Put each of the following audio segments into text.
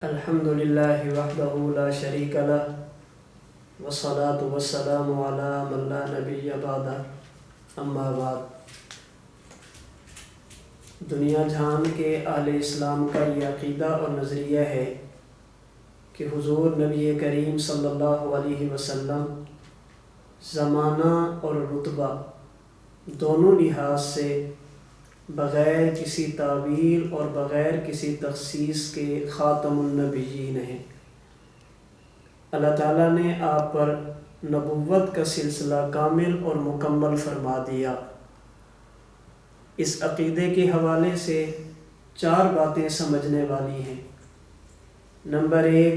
الحمد لله وحده لا شريك له والصلاة والسلام على من لا نبي بعده اما بعد۔ دنیا جہان کے اہل اسلام کا یہ عقیدہ اور نظریہ ہے کہ حضور نبی کریم صلی اللہ علیہ وسلم زمانہ اور رتبہ دونوں لحاظ سے بغیر کسی تعویل اور بغیر کسی تخصیص کے خاتم النبیین ہیں۔ اللہ تعالیٰ نے آپ پر نبوت کا سلسلہ کامل اور مکمل فرما دیا۔ اس عقیدے کے حوالے سے 4 باتیں سمجھنے والی ہیں۔ نمبر 1،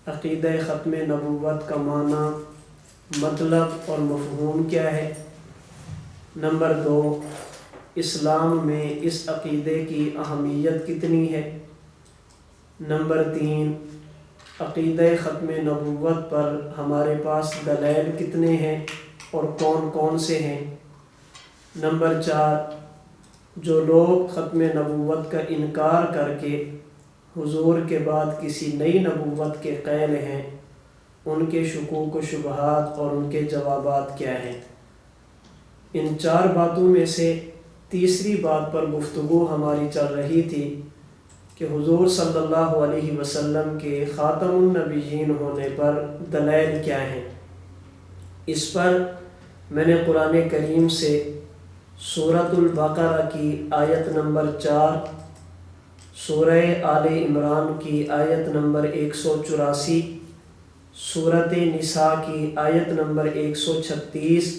عقیدہ ختم نبوت کا معنی، مطلب اور مفہوم کیا ہے۔ نمبر 2، اسلام میں اس عقیدے کی اہمیت کتنی ہے۔ نمبر 3، عقیدہ ختم نبوت پر ہمارے پاس دلائل کتنے ہیں اور کون کون سے ہیں۔ نمبر 4، جو لوگ ختم نبوت کا انکار کر کے حضور کے بعد کسی نئی نبوت کے قائل ہیں، ان کے شکوک و شبہات اور ان کے جوابات کیا ہیں۔ ان 4 باتوں میں سے تیسری بات پر گفتگو ہماری چل رہی تھی کہ حضور صلی اللہ علیہ وسلم کے خاتم النبیین ہونے پر دلائل کیا ہیں۔ اس پر میں نے قرآن کریم سے سورۃ البقرہ کی آیت نمبر 4، سورہ آل عمران کی آیت نمبر 184، سورۃ نساء کی آیت نمبر 136،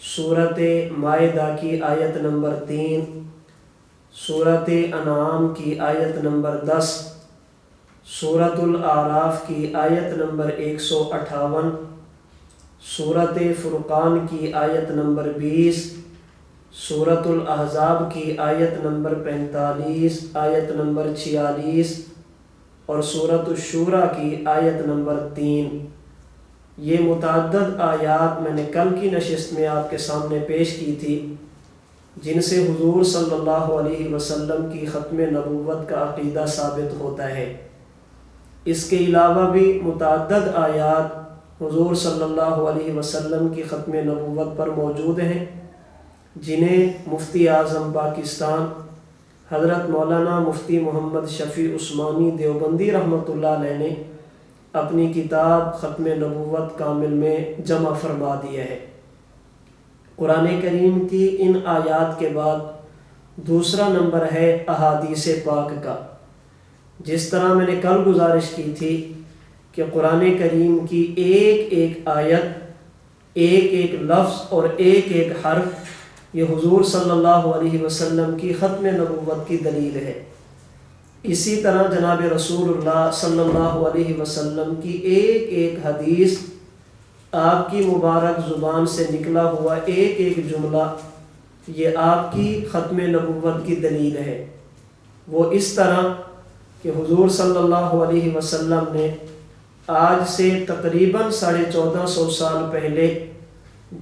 سورۃ مائدہ کی آیت نمبر 3، سورۃ انعام کی آیت نمبر 10، سورۃ الاعراف کی آیت نمبر 158، سورۃ فرقان کی آیت نمبر 20، سورۃ الاحزاب کی آیت نمبر 45، آیت نمبر 46 اور سورۃ الشورى کی آیت نمبر 3۔ یہ متعدد آیات میں نے کل کی نشست میں آپ کے سامنے پیش کی تھی، جن سے حضور صلی اللہ علیہ وسلم کی ختم نبوت کا عقیدہ ثابت ہوتا ہے۔ اس کے علاوہ بھی متعدد آیات حضور صلی اللہ علیہ وسلم کی ختم نبوت پر موجود ہیں، جنہیں مفتی اعظم پاکستان حضرت مولانا مفتی محمد شفیع عثمانی دیوبندی رحمۃ اللہ علیہ نے اپنی کتاب ختم نبوت کامل میں جمع فرما دیا ہے۔ قرآن کریم کی ان آیات کے بعد دوسرا نمبر ہے احادیث پاک کا۔ جس طرح میں نے کل گزارش کی تھی کہ قرآن کریم کی ایک ایک آیت، ایک ایک لفظ اور ایک ایک حرف یہ حضور صلی اللہ علیہ وسلم کی ختم نبوت کی دلیل ہے۔ اسی طرح جناب رسول اللہ صلی اللہ علیہ وسلم کی ایک ایک حدیث، آپ کی مبارک زبان سے نکلا ہوا ایک ایک جملہ، یہ آپ کی ختم نبوت کی دلیل ہے۔ وہ اس طرح کہ حضور صلی اللہ علیہ وسلم نے آج سے تقریباً 1450 سال پہلے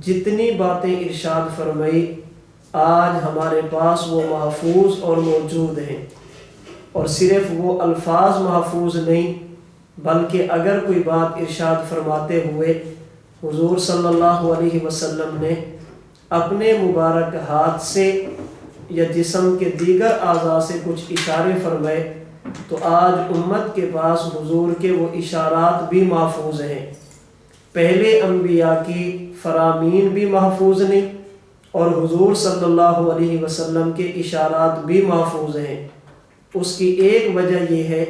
جتنی باتیں ارشاد فرمائی، آج ہمارے پاس وہ محفوظ اور موجود ہیں۔ اور صرف وہ الفاظ محفوظ نہیں، بلکہ اگر کوئی بات ارشاد فرماتے ہوئے حضور صلی اللہ علیہ وسلم نے اپنے مبارک ہاتھ سے یا جسم کے دیگر اعضاء سے کچھ اشارے فرمائے تو آج امت کے پاس حضور کے وہ اشارات بھی محفوظ ہیں۔ پہلے انبیاء کی فرامین بھی محفوظ نہیں اور حضور صلی اللہ علیہ وسلم کے اشارات بھی محفوظ ہیں۔ اس کی ایک وجہ یہ ہے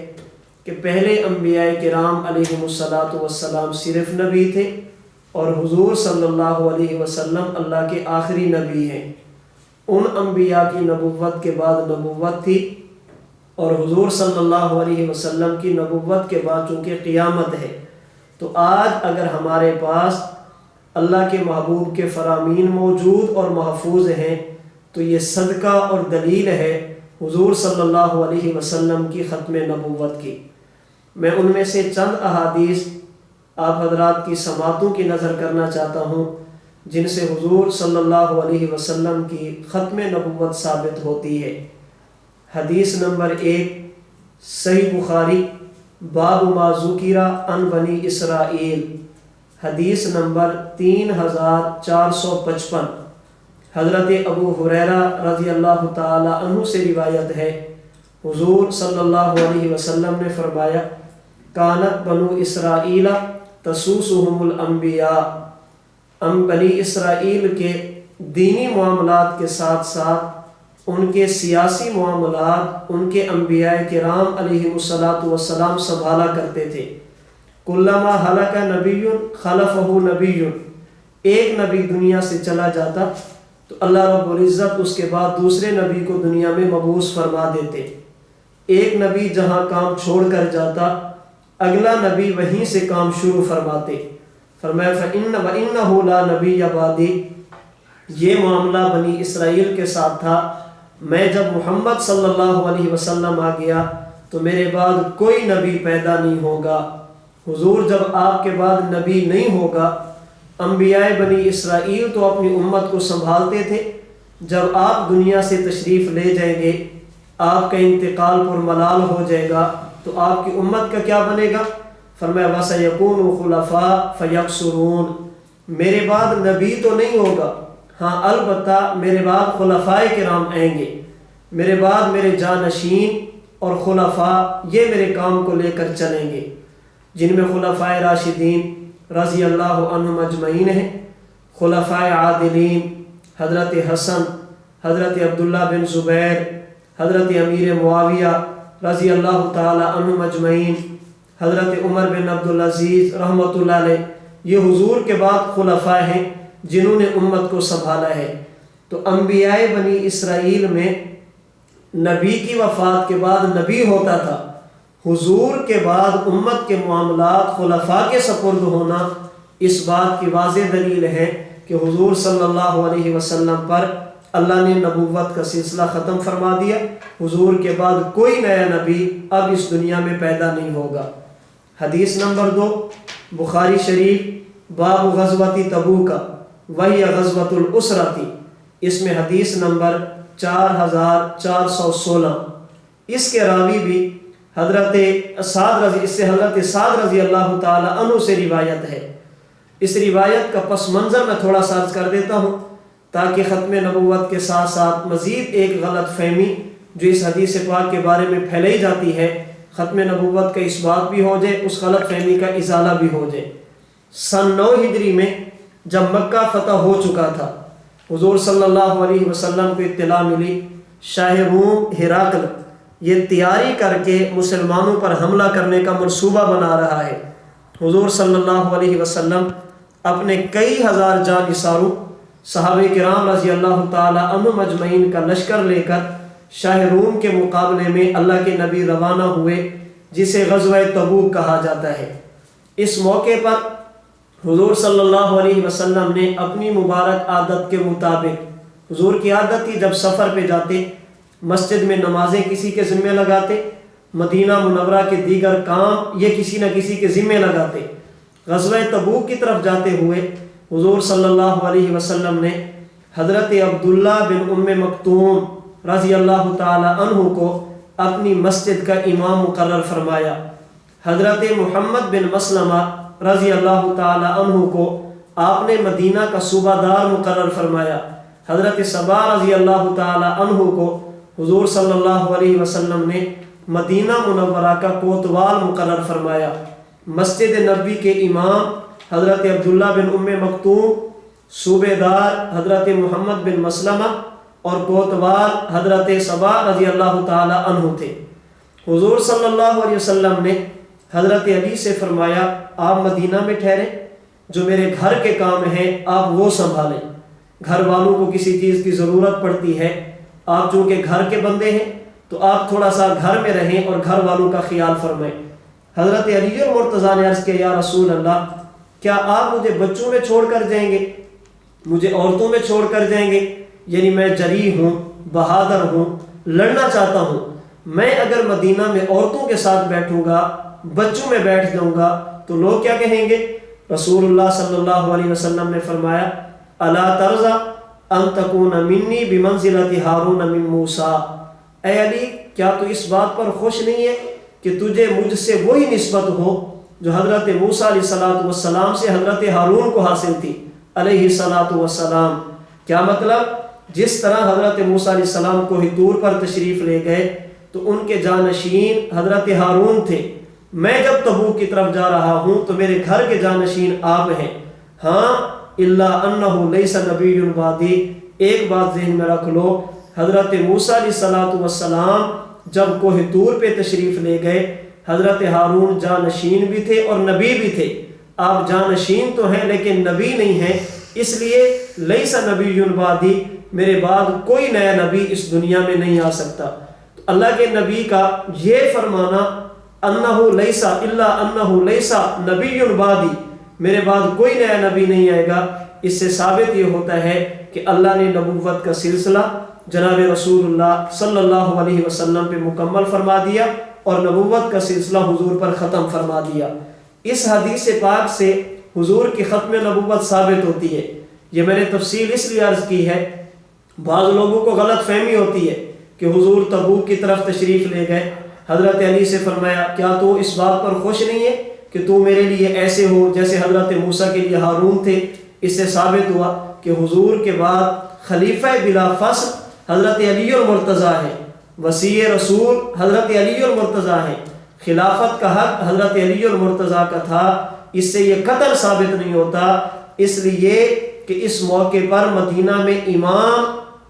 کہ پہلے انبیاء کرام علیہ السلام صرف نبی تھے اور حضور صلی اللہ علیہ وسلم اللہ کے آخری نبی ہیں۔ ان انبیاء کی نبوت کے بعد نبوت تھی اور حضور صلی اللہ علیہ وسلم کی نبوت کے بعد چونکہ قیامت ہے، تو آج اگر ہمارے پاس اللہ کے محبوب کے فرامین موجود اور محفوظ ہیں تو یہ صدقہ اور دلیل ہے حضور صلی اللہ علیہ وسلم کی ختم نبوت کی۔ میں ان میں سے چند احادیث آپ حضرات کی سماعتوں کی نظر کرنا چاہتا ہوں، جن سے حضور صلی اللہ علیہ وسلم کی ختم نبوت ثابت ہوتی ہے۔ حدیث نمبر 1، صحیح بخاری باب ما ذکر عن بنی اسرائیل، حدیث نمبر 3455۔ حضرت ابو ہریرہ رضی اللہ تعالی عنہ سے روایت ہے، حضور صلی اللہ علیہ وسلم نے فرمایا، کانت بنو اسرائیل تسوسہم الانبیاء، بنی اسرائیل کے دینی معاملات کے ساتھ ساتھ ان کے سیاسی معاملات ان کے انبیاء کرام علیہ السلام سنبھالا کرتے تھے۔ کلما ہلک نبی خلفہ نبی، ایک نبی دنیا سے چلا جاتا تو اللہ رب العزت اس کے بعد دوسرے نبی کو دنیا میں مبعوث فرما دیتے۔ ایک نبی جہاں کام چھوڑ کر جاتا، اگلا نبی وہیں سے کام شروع فرماتے۔ فرمایا فَإِنَّهُ لَا نَبِيَّ بَعْدِي، یہ معاملہ بنی اسرائیل کے ساتھ تھا۔ میں جب محمد صلی اللہ علیہ وسلم آ گیا تو میرے بعد کوئی نبی پیدا نہیں ہوگا۔ حضور جب آپ کے بعد نبی نہیں ہوگا، انبیاء بنی اسرائیل تو اپنی امت کو سنبھالتے تھے، جب آپ دنیا سے تشریف لے جائیں گے، آپ کا انتقال پر ملال ہو جائے گا تو آپ کی امت کا کیا بنے گا؟ فرمایا وَسَيَكُونُ خُلَفَاءَ فَيَكْثُرُونَ، میرے بعد نبی تو نہیں ہوگا، ہاں البتہ میرے بعد خلفائے کرام آئیں گے، میرے بعد میرے جانشین اور خلفاء یہ میرے کام کو لے کر چلیں گے، جن میں خلفائے راشدین رضی اللہ عنہم اجمعین ہیں، خلفائے عادلین حضرت حسن، حضرت عبداللہ بن زبیر، حضرت امیر معاویہ رضی اللہ تعالی عنہم اجمعین، حضرت عمر بن عبدالعزیز رحمۃ اللہ علیہ، یہ حضور کے بعد خلفاء ہیں جنہوں نے امت کو سنبھالا ہے۔ تو انبیاء بنی اسرائیل میں نبی کی وفات کے بعد نبی ہوتا تھا، حضور کے بعد امت کے معاملات خلفاء کے سپرد ہونا اس بات کی واضح دلیل ہے کہ حضور صلی اللہ علیہ وسلم پر اللہ نے نبوت کا سلسلہ ختم فرما دیا، حضور کے بعد کوئی نیا نبی اب اس دنیا میں پیدا نہیں ہوگا۔ حدیث نمبر 2، بخاری شریف، باب غزوۃ تبوک وہی غزوۃ الاسرہ، اس میں حدیث نمبر 4416۔ اس کے راوی بھی حضرت سعد رضی اللہ تعالی عنہ سے روایت ہے۔ اس روایت کا پس منظر میں تھوڑا سا عرض کر دیتا ہوں تاکہ ختم نبوت کے ساتھ ساتھ مزید ایک غلط فہمی جو اس حدیث پاک کے بارے میں پھیلائی جاتی ہے، ختم نبوت کا اس بات بھی ہو جائے، اس غلط فہمی کا ازالہ بھی ہو جائے۔ سن 9 ہجری میں جب مکہ فتح ہو چکا تھا، حضور صلی اللہ علیہ وسلم کو اطلاع ملی شاہ روم ہرقل یہ تیاری کر کے مسلمانوں پر حملہ کرنے کا منصوبہ بنا رہا ہے۔ حضور صلی اللہ علیہ وسلم اپنے کئی ہزار جانثاروں صحابہ کرام رضی اللہ تعالی عنہم اجمعین کا لشکر لے کر شاہ روم کے مقابلے میں اللہ کے نبی روانہ ہوئے، جسے غزوہ تبوک کہا جاتا ہے۔ اس موقع پر حضور صلی اللہ علیہ وسلم نے اپنی مبارک عادت کے مطابق، حضور کی عادت تھی جب سفر پہ جاتے مسجد میں نمازیں کسی کے ذمہ لگاتے، مدینہ منورہ کے دیگر کام یہ کسی نہ کسی کے ذمہ لگاتے۔ غزوہ تبوک کی طرف جاتے ہوئے حضور صلی اللہ علیہ وسلم نے حضرت عبداللہ بن ام مکتوم رضی اللہ تعالی عنہ کو اپنی مسجد کا امام مقرر فرمایا، حضرت محمد بن مسلمہ رضی اللہ تعالی عنہ کو آپ نے مدینہ کا صوبہ دار مقرر فرمایا، حضرت صبا رضی اللہ تعالی عنہ کو حضور صلی اللہ علیہ وسلم نے مدینہ منورہ کا کوتوال مقرر فرمایا۔ مسجد نبی کے امام حضرت عبداللہ بن ام مکتوم، صوبے دار حضرت محمد بن مسلمہ اور کوتوال حضرت صبا رضی اللہ تعالی عنہ تھے۔ حضور صلی اللہ علیہ وسلم نے حضرت علی سے فرمایا آپ مدینہ میں ٹھہریں، جو میرے گھر کے کام ہیں آپ وہ سنبھالیں، گھر والوں کو کسی چیز کی ضرورت پڑتی ہے، آپ چونکہ گھر کے بندے ہیں تو آپ تھوڑا سا گھر میں رہیں اور گھر والوں کا خیال فرمائیں۔ حضرت علی مرتضیٰ نے عرض کیا یا رسول اللہ، کیا آپ مجھے بچوں میں چھوڑ کر جائیں گے، مجھے عورتوں میں چھوڑ کر جائیں گے؟ یعنی میں جری ہوں، بہادر ہوں، لڑنا چاہتا ہوں، میں اگر مدینہ میں عورتوں کے ساتھ بیٹھوں گا، بچوں میں بیٹھ جاؤں گا تو لوگ کیا کہیں گے؟ رسول اللہ صلی اللہ علیہ وسلم نے فرمایا الا ترضى ان تكون منی بمنزلۃ ہارون من موسیٰ، اے علی کیا تو اس بات پر خوش نہیں ہے کہ تجھے مجھ سے وہی نسبت ہو جو حضرت موسیٰ علیہ السلام سے حضرت ہارون کو حاصل تھی علیہ السلام۔ کیا مطلب؟ جس طرح حضرت موسیٰ علیہ السلام کوہ طور پر تشریف لے گئے تو ان کے جانشین حضرت ہارون تھے، میں جب تبوک کی طرف جا رہا ہوں تو میرے گھر کے جانشین آپ ہیں۔ ہاں الا انہ لیس نبی بعدی، ایک بات ذہن میں رکھ لو، حضرت موسیٰ علیہ السلام جب کوہ طور پہ تشریف لے گئے، حضرت ہارون جانشین بھی تھے اور نبی بھی تھے۔ آپ جانشین تو ہیں لیکن نبی نہیں ہیں، اس لیے لیس نبی بعدی، میرے بعد کوئی نیا نبی اس دنیا میں نہیں آ سکتا۔ تو اللہ کے نبی کا یہ فرمانا انہ لیس الا انہ لیس نبی بعدی، میرے بعد کوئی نیا نبی نہیں آئے گا، اس سے ثابت یہ ہوتا ہے کہ اللہ نے نبوت کا سلسلہ جناب رسول اللہ صلی اللہ علیہ وسلم پہ مکمل فرما دیا اور نبوت کا سلسلہ حضور پر ختم فرما دیا۔ اس حدیث پاک سے حضور کی ختم نبوت ثابت ہوتی ہے۔ یہ میں نے تفصیل اس لیے عرض کی ہے، بعض لوگوں کو غلط فہمی ہوتی ہے کہ حضور تبوک کی طرف تشریف لے گئے، حضرت علی سے فرمایا کیا تو اس بات پر خوش نہیں ہے کہ تو میرے لیے ایسے ہو جیسے حضرت موسیٰ کے لیے ہارون تھے؟ اس سے ثابت ہوا کہ حضور کے بعد خلیفہ بلا فصل حضرت علی المرتضیٰ ہیں، وصی رسول حضرت علی المرتضیٰ ہیں، خلافت کا حق حضرت علی المرتضیٰ کا تھا۔ اس سے یہ قطعاً ثابت نہیں ہوتا، اس لیے کہ اس موقع پر مدینہ میں امام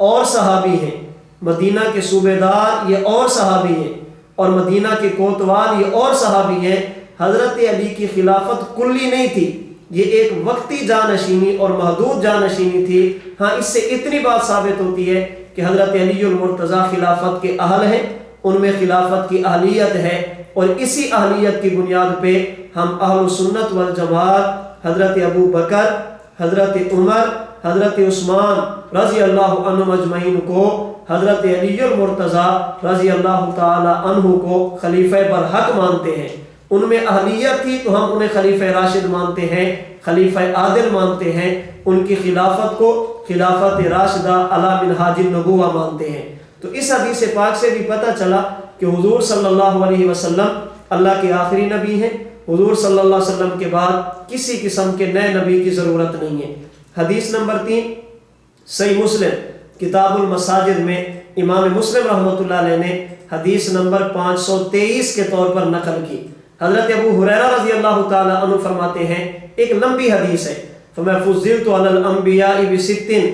اور صحابی ہیں، مدینہ کے صوبیدار یہ اور صحابی ہیں، اور مدینہ کے کوتوال یہ اور صحابی ہیں۔ حضرت علی کی خلافت کلی نہیں تھی، یہ ایک وقتی جانشینی اور محدود جانشینی تھی۔ ہاں اس سے اتنی بات ثابت ہوتی ہے کہ حضرت علی المرتضیٰ خلافت کے اہل ہیں، ان میں خلافت کی اہلیت ہے، اور اسی اہلیت کی بنیاد پہ ہم اہل سنت والجماعت حضرت ابو بکر، حضرت عمر، حضرت عثمان رضی اللہ عنہ اجمعین کو، حضرت علی المرتضیٰ رضی اللہ تعالی عنہ کو خلیفہ برحق مانتے ہیں۔ ان میں اہلیت تھی تو ہم انہیں خلیفہ راشد مانتے ہیں، خلیفہ عادل مانتے ہیں، ان کی خلافت کو خلافت راشدہ علی منہاج النبوہ مانتے ہیں۔ تو اس حدیث پاک سے بھی پتہ چلا کہ حضور صلی اللہ علیہ وسلم اللہ کے آخری نبی ہیں، حضور صلی اللہ علیہ وسلم کے بعد کسی قسم کے نئے نبی کی ضرورت نہیں ہے۔ حدیث نمبر 3 صحیح مسلم کتاب المساجد میں امام مسلم رحمۃ اللہ علیہ نے حدیث نمبر 523 کے طور پر نقل کی۔ حضرت ابو ہریرہ رضی اللہ تعالی عنہ فرماتے ہیں، ایک لمبی حدیث ہے، فَمَا فُضِّلْتُ عَلَى الْأَنْبِيَاءِ بِسِتٍّ،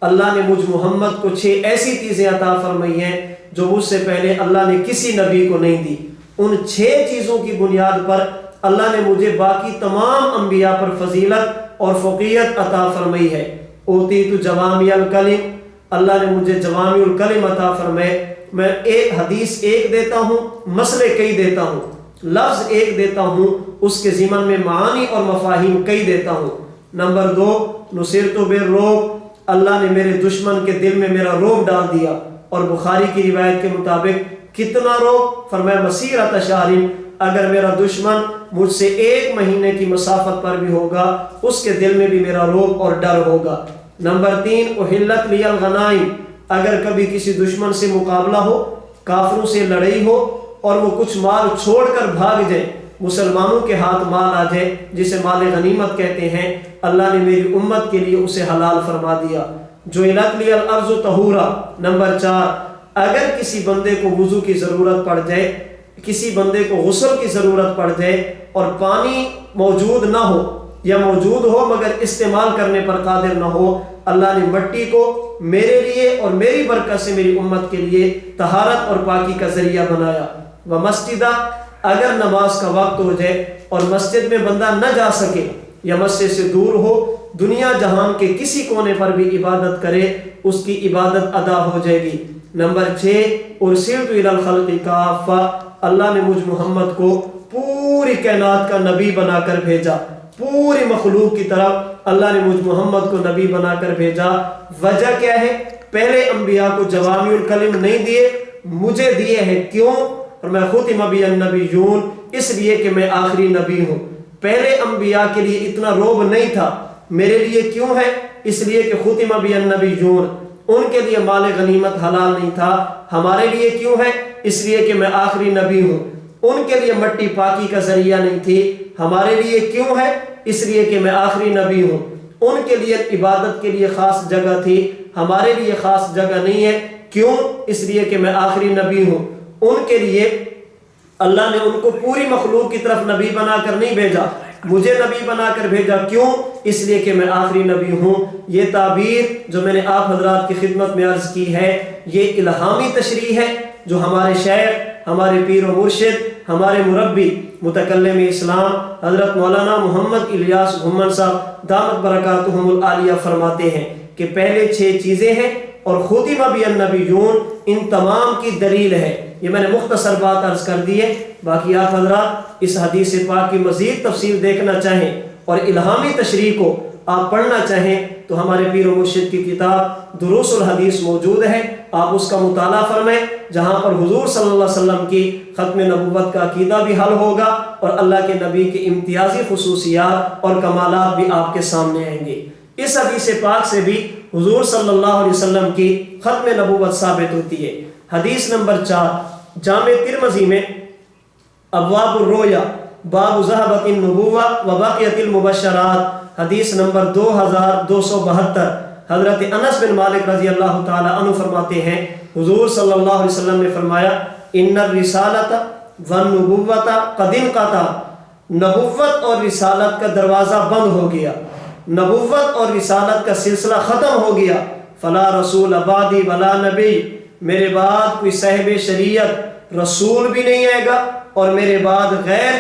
اللہ نے مجھ محمد کو 6 ایسی چیزیں عطا فرمائی ہیں جو مجھ سے پہلے اللہ نے کسی نبی کو نہیں دی۔ ان 6 چیزوں کی بنیاد پر اللہ نے مجھے باقی تمام انبیاء پر فضیلت اور فوقیت عطا فرمائی ہے۔ اوتیت جوامع الکلم، اللہ نے مجھے جوامع الکلم عطا فرمائے۔ میں ایک حدیث ایک دیتا ہوں، مسئلے کئی دیتا ہوں، لفظ ایک دیتا ہوں، اس کے ضمن میں معانی اور مفاہیم کئی دیتا ہوں۔ نمبر 2 نصرت بالرعب، اللہ نے میرے دشمن کے دل میں میرا رعب ڈال دیا، اور بخاری کی روایت کے مطابق کتنا رعب؟ فرمایا مسیرۃ شہر، اگر میرا دشمن مجھ سے 1 مہینے کی مسافت پر بھی ہوگا اس کے دل میں بھی میرا رعب اور ڈر ہوگا۔ نمبر 3 احلت لی الغنائم، اگر کبھی کسی دشمن سے مقابلہ ہو، کافروں سے لڑائی ہو اور وہ کچھ مال چھوڑ کر بھاگ جائے، مسلمانوں کے ہاتھ مال آ جائے جسے مال غنیمت کہتے ہیں، اللہ نے میری امت کے لیے اسے حلال فرما دیا۔ جعلت لی الارض طہورا، نمبر 4 اگر کسی بندے کو وضو کی ضرورت پڑ جائے، کسی بندے کو غسل کی ضرورت پڑ جائے اور پانی موجود نہ ہو یا موجود ہو مگر استعمال کرنے پر قادر نہ ہو، اللہ نے مٹی کو میرے لیے اور میری برکت سے میری امت کے لیے طہارت اور پاکی کا ذریعہ بنایا۔ ومسجدہ، اگر نماز کا وقت ہو جائے اور مسجد میں بندہ نہ جا سکے یا مسجد سے دور ہو، دنیا جہان کے کسی کونے پر بھی عبادت کرے، اس کی عبادت ادا ہو جائے گی۔ نمبر 6 ارسلت الی الخلق کافہ، اللہ نے مجھ محمد کو پوری کائنات کا نبی بنا کر بھیجا، پوری مخلوق کی طرف اللہ نے مجھ محمد کو نبی بنا کر بھیجا۔ وجہ کیا ہے؟ پہلے انبیاء کو جوامع الکلم نہیں دیے، مجھے دیے ہیں۔ کیوں؟ اور میں ختم بی النبیون، اس لیے کہ میں آخری نبی ہوں۔ پہلے انبیاء کے لیے اتنا رعب نہیں تھا، میرے لیے کیوں ہے؟ اس لیے کہ ختم بی النبیون، ان کے لیے مال غنیمت حلال نہیں تھا، ہمارے لیے کیوں ہے؟ اس لیے کہ میں آخری نبی ہوں۔ ان کے لیے مٹی پاکی کا ذریعہ نہیں تھی، ہمارے لیے کیوں ہے؟ اس لیے کہ میں آخری نبی ہوں۔ ان کے لیے عبادت کے لیے خاص جگہ تھی، ہمارے لیے خاص جگہ نہیں ہے، کیوں؟ اس لیے کہ میں آخری نبی ہوں۔ ان کے لیے اللہ نے ان کو پوری مخلوق کی طرف نبی بنا کر نہیں بھیجا، مجھے نبی بنا کر بھیجا، کیوں؟ اس لیے کہ میں آخری نبی ہوں۔ یہ تعبیر جو میں نے آپ حضرات کی خدمت میں عرض کی ہے، یہ الہامی تشریح ہے جو ہمارے شیخ، ہمارے پیر و مرشد، ہمارے مربی متکلم اسلام حضرت مولانا محمد الیاس گھمن صاحب دامت برکاتہم العالیہ فرماتے ہیں کہ پہلے 6 چیزیں ہیں اور ختم بی النبیون، ان تمام کی دلیل ہے۔ یہ میں نے مختصر بات عرض کر دی ہے، باقی آپ حضرات اس حدیث پاک کی مزید تفصیل دیکھنا چاہیں اور الہامی تشریح کو آپ پڑھنا چاہیں تو ہمارے پیر و مرشد کی کتاب دروس الحدیث موجود ہے، آپ اس کا مطالعہ فرمائیں، جہاں پر حضور صلی اللہ علیہ وسلم کی ختم نبوت کا عقیدہ بھی حل ہوگا اور اللہ کے نبی کی امتیازی خصوصیات اور کمالات بھی آپ کے سامنے آئیں گے۔ اس حدیث پاک سے بھی حضور صلی اللہ علیہ وسلم کی ختم نبوت ثابت ہوتی ہے۔ حدیث نمبر 4 جامع ترمذی میں ابواب الرؤیا باب ذهبت النبوہ وبقیت المبشرات، حدیث نمبر 2272، حضرت انس بن مالک رضی اللہ تعالی عنہ فرماتے ہیں حضور صلی اللہ علیہ وسلم نے فرمایا ان الرسالۃ والنبوۃ قد انقطع، نبوت اور رسالت کا دروازہ بند ہو گیا، نبوت اور رسالت کا سلسلہ ختم ہو گیا، فلا رسول بعدی ولا نبی، میرے بعد کوئی صاحب شریعت رسول بھی نہیں آئے گا اور میرے بعد بغیر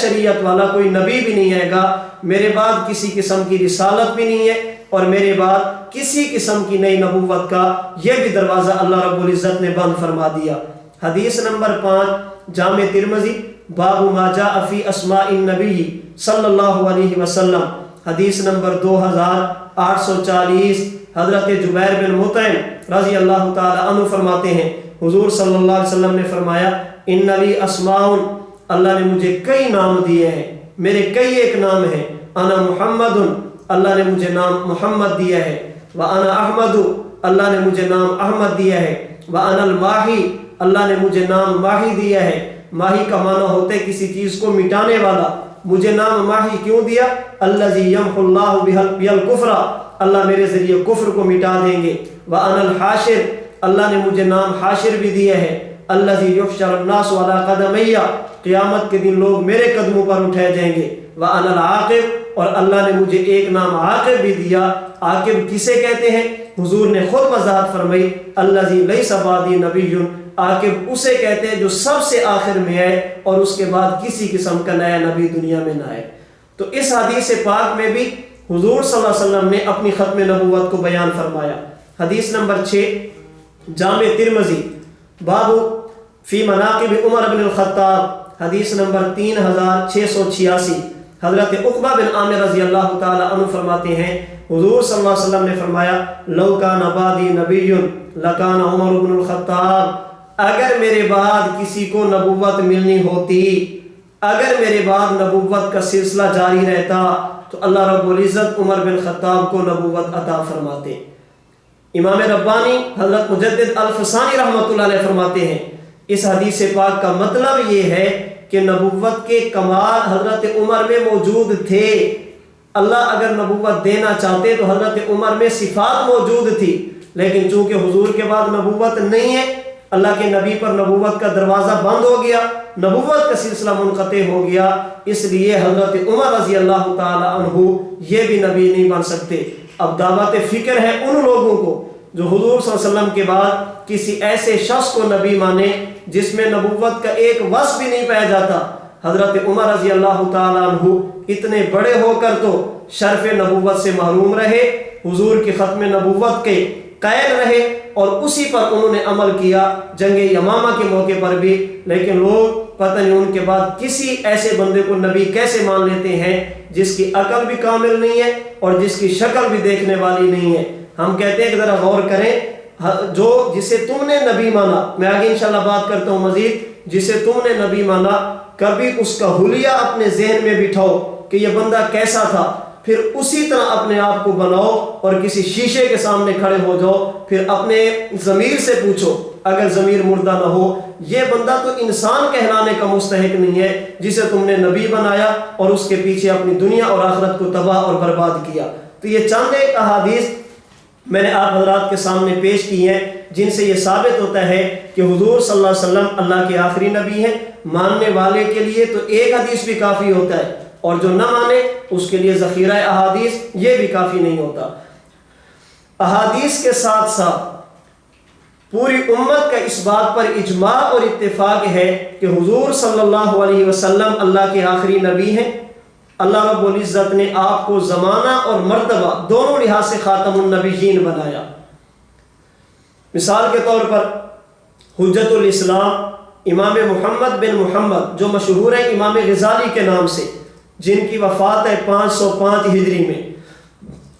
شریعت والا کوئی نبی بھی نہیں آئے گا، میرے بعد کسی قسم کی رسالت بھی نہیں ہے اور میرے بعد کسی قسم کی نئی نبوت کا یہ بھی دروازہ اللہ رب العزت نے بند فرما دیا۔ حدیث نمبر 5 جامع ترمذی باب ما جاء فی اسماء النبی صلی اللہ علیہ وسلم، حدیث نمبر 2840، حضرت جبیر بن مطعم رضی اللہ تعالی عنہ فرماتے ہیں حضور صلی اللہ علیہ وسلم نے فرمایا ان لی اسماء، اللہ نے مجھے کئی نام دیے ہیں، میرے کئی ایک نام ہیں، انا محمد، اللہ نے مجھے نام محمد دیا ہے، وانا احمد، اللہ نے مجھے نام احمد دیا ہے، وانا الماحی، اللہ نے مجھے نام ماہی دیا ہے۔ ماہی کا معنی ہوتا ہے کسی چیز کو مٹانے والا، مجھے نام ماہی کیوں دیا؟ الذی یمحو اللہ بہ الکفر، اللہ میرے ذریعے کفر کو مٹا دیں گے۔ وانا الحاشر، اللہ نے مجھے نام حاشر بھی دیا ہے۔ الذی یحشر الناس علی قدمی، قیامت کے دن لوگ میرے قدموں پر اٹھائے جائیں گے۔ وانا العاقب، اور اللہ نے مجھے ایک نام عاقب بھی دیا۔ عاقب کسے کہتے ہیں؟ حضور نے خود وضاحت فرمائی الذی لیس بعدی نبی، عاقب اسے کہتے ہیں جو سب سے آخر میں آئے اور اس کے بعد کسی قسم کا نیا نبی دنیا میں نہ آئے۔ تو اس حدیث پاک میں بھی حضور صلی اللہ علیہ وسلم نے اپنی ختم نبوت کو بیان فرمایا۔ حدیث نمبر 6 جامع ترمذی باب فی مناقب عمر بن الخطاب، حدیث نمبر 3686، حضرت عقبہ بن عامر رضی اللہ تعالی عنہ فرماتے ہیں حضور صلی اللہ علیہ وسلم نے فرمایا لو کان بعدی نبی لکان عمر بن الخطاب، اگر میرے بعد کسی کو نبوت ملنی ہوتی، اگر میرے بعد نبوت کا سلسلہ جاری رہتا تو اللہ رب العزت عمر بن خطاب کو نبوت عطا فرماتے۔ امام ربانی حضرت مجدد الفسانی رحمۃ اللہ علیہ فرماتے ہیں اس حدیث پاک کا مطلب یہ ہے کہ نبوت کے کمال حضرت عمر میں موجود تھے۔ اللہ اگر نبوت دینا چاہتے تو حضرت عمر میں صفات موجود تھی، لیکن چونکہ حضور کے بعد نبوت نہیں ہے، اللہ کے نبی پر نبوت کا دروازہ بند ہو گیا، نبوت کا سلسلہ منقطع ہو گیا، اس لیے حضرت عمر رضی اللہ تعالی عنہ یہ بھی نبی نہیں بن سکتے۔ اب دعوت فکر ہے ان لوگوں کو جو حضور صلی اللہ علیہ وسلم کے بعد کسی ایسے شخص کو نبی مانے جس میں نبوت کا ایک وصف بھی نہیں پایا جاتا۔ حضرت عمر رضی اللہ تعالی عنہ اتنے بڑے ہو کر تو شرف نبوت سے محروم رہے، حضور کی ختم نبوت کے قائل رہے اور اسی پر انہوں نے عمل کیا جنگ یمامہ کے موقع پر بھی، لیکن لوگ پتہ نہیں ان کے بعد کسی ایسے بندے کو نبی کیسے مان لیتے ہیں جس کی عقل بھی کامل نہیں ہے اور جس کی شکل بھی دیکھنے والی نہیں ہے۔ ہم کہتے ہیں کہ ذرا غور کریں، جو جسے تم نے نبی مانا، میں آگے انشاءاللہ بات کرتا ہوں مزید، جسے تم نے نبی مانا کبھی اس کا حلیہ اپنے ذہن میں بٹھاؤ کہ یہ بندہ کیسا تھا، پھر اسی طرح اپنے آپ کو بناؤ اور کسی شیشے کے سامنے کھڑے ہو جاؤ، پھر اپنے ضمیر سے پوچھو، اگر ضمیر مردہ نہ ہو یہ بندہ تو انسان کہلانے کا مستحق نہیں ہے جسے تم نے نبی بنایا اور اس کے پیچھے اپنی دنیا اور آخرت کو تباہ اور برباد کیا۔ تو یہ چند ایک احادیث میں نے آپ حضرات کے سامنے پیش کی ہیں جن سے یہ ثابت ہوتا ہے کہ حضور صلی اللہ علیہ وسلم اللہ کے آخری نبی ہیں۔ ماننے والے کے لیے تو ایک حدیث بھی کافی ہوتا ہے، اور جو نہ مانے اس کے لیے ذخیرہ احادیث یہ بھی کافی نہیں ہوتا۔ احادیث کے ساتھ ساتھ پوری امت کا اس بات پر اجماع اور اتفاق ہے کہ حضور صلی اللہ علیہ وسلم اللہ کے آخری نبی ہیں۔ اللہ رب العزت نے آپ کو زمانہ اور مرتبہ دونوں لحاظ سے خاتم النبیین بنایا۔ مثال کے طور پر حجت الاسلام امام محمد بن محمد جو مشہور ہے امام غزالی کے نام سے، جن کی وفات ہے 505 ہجری میں،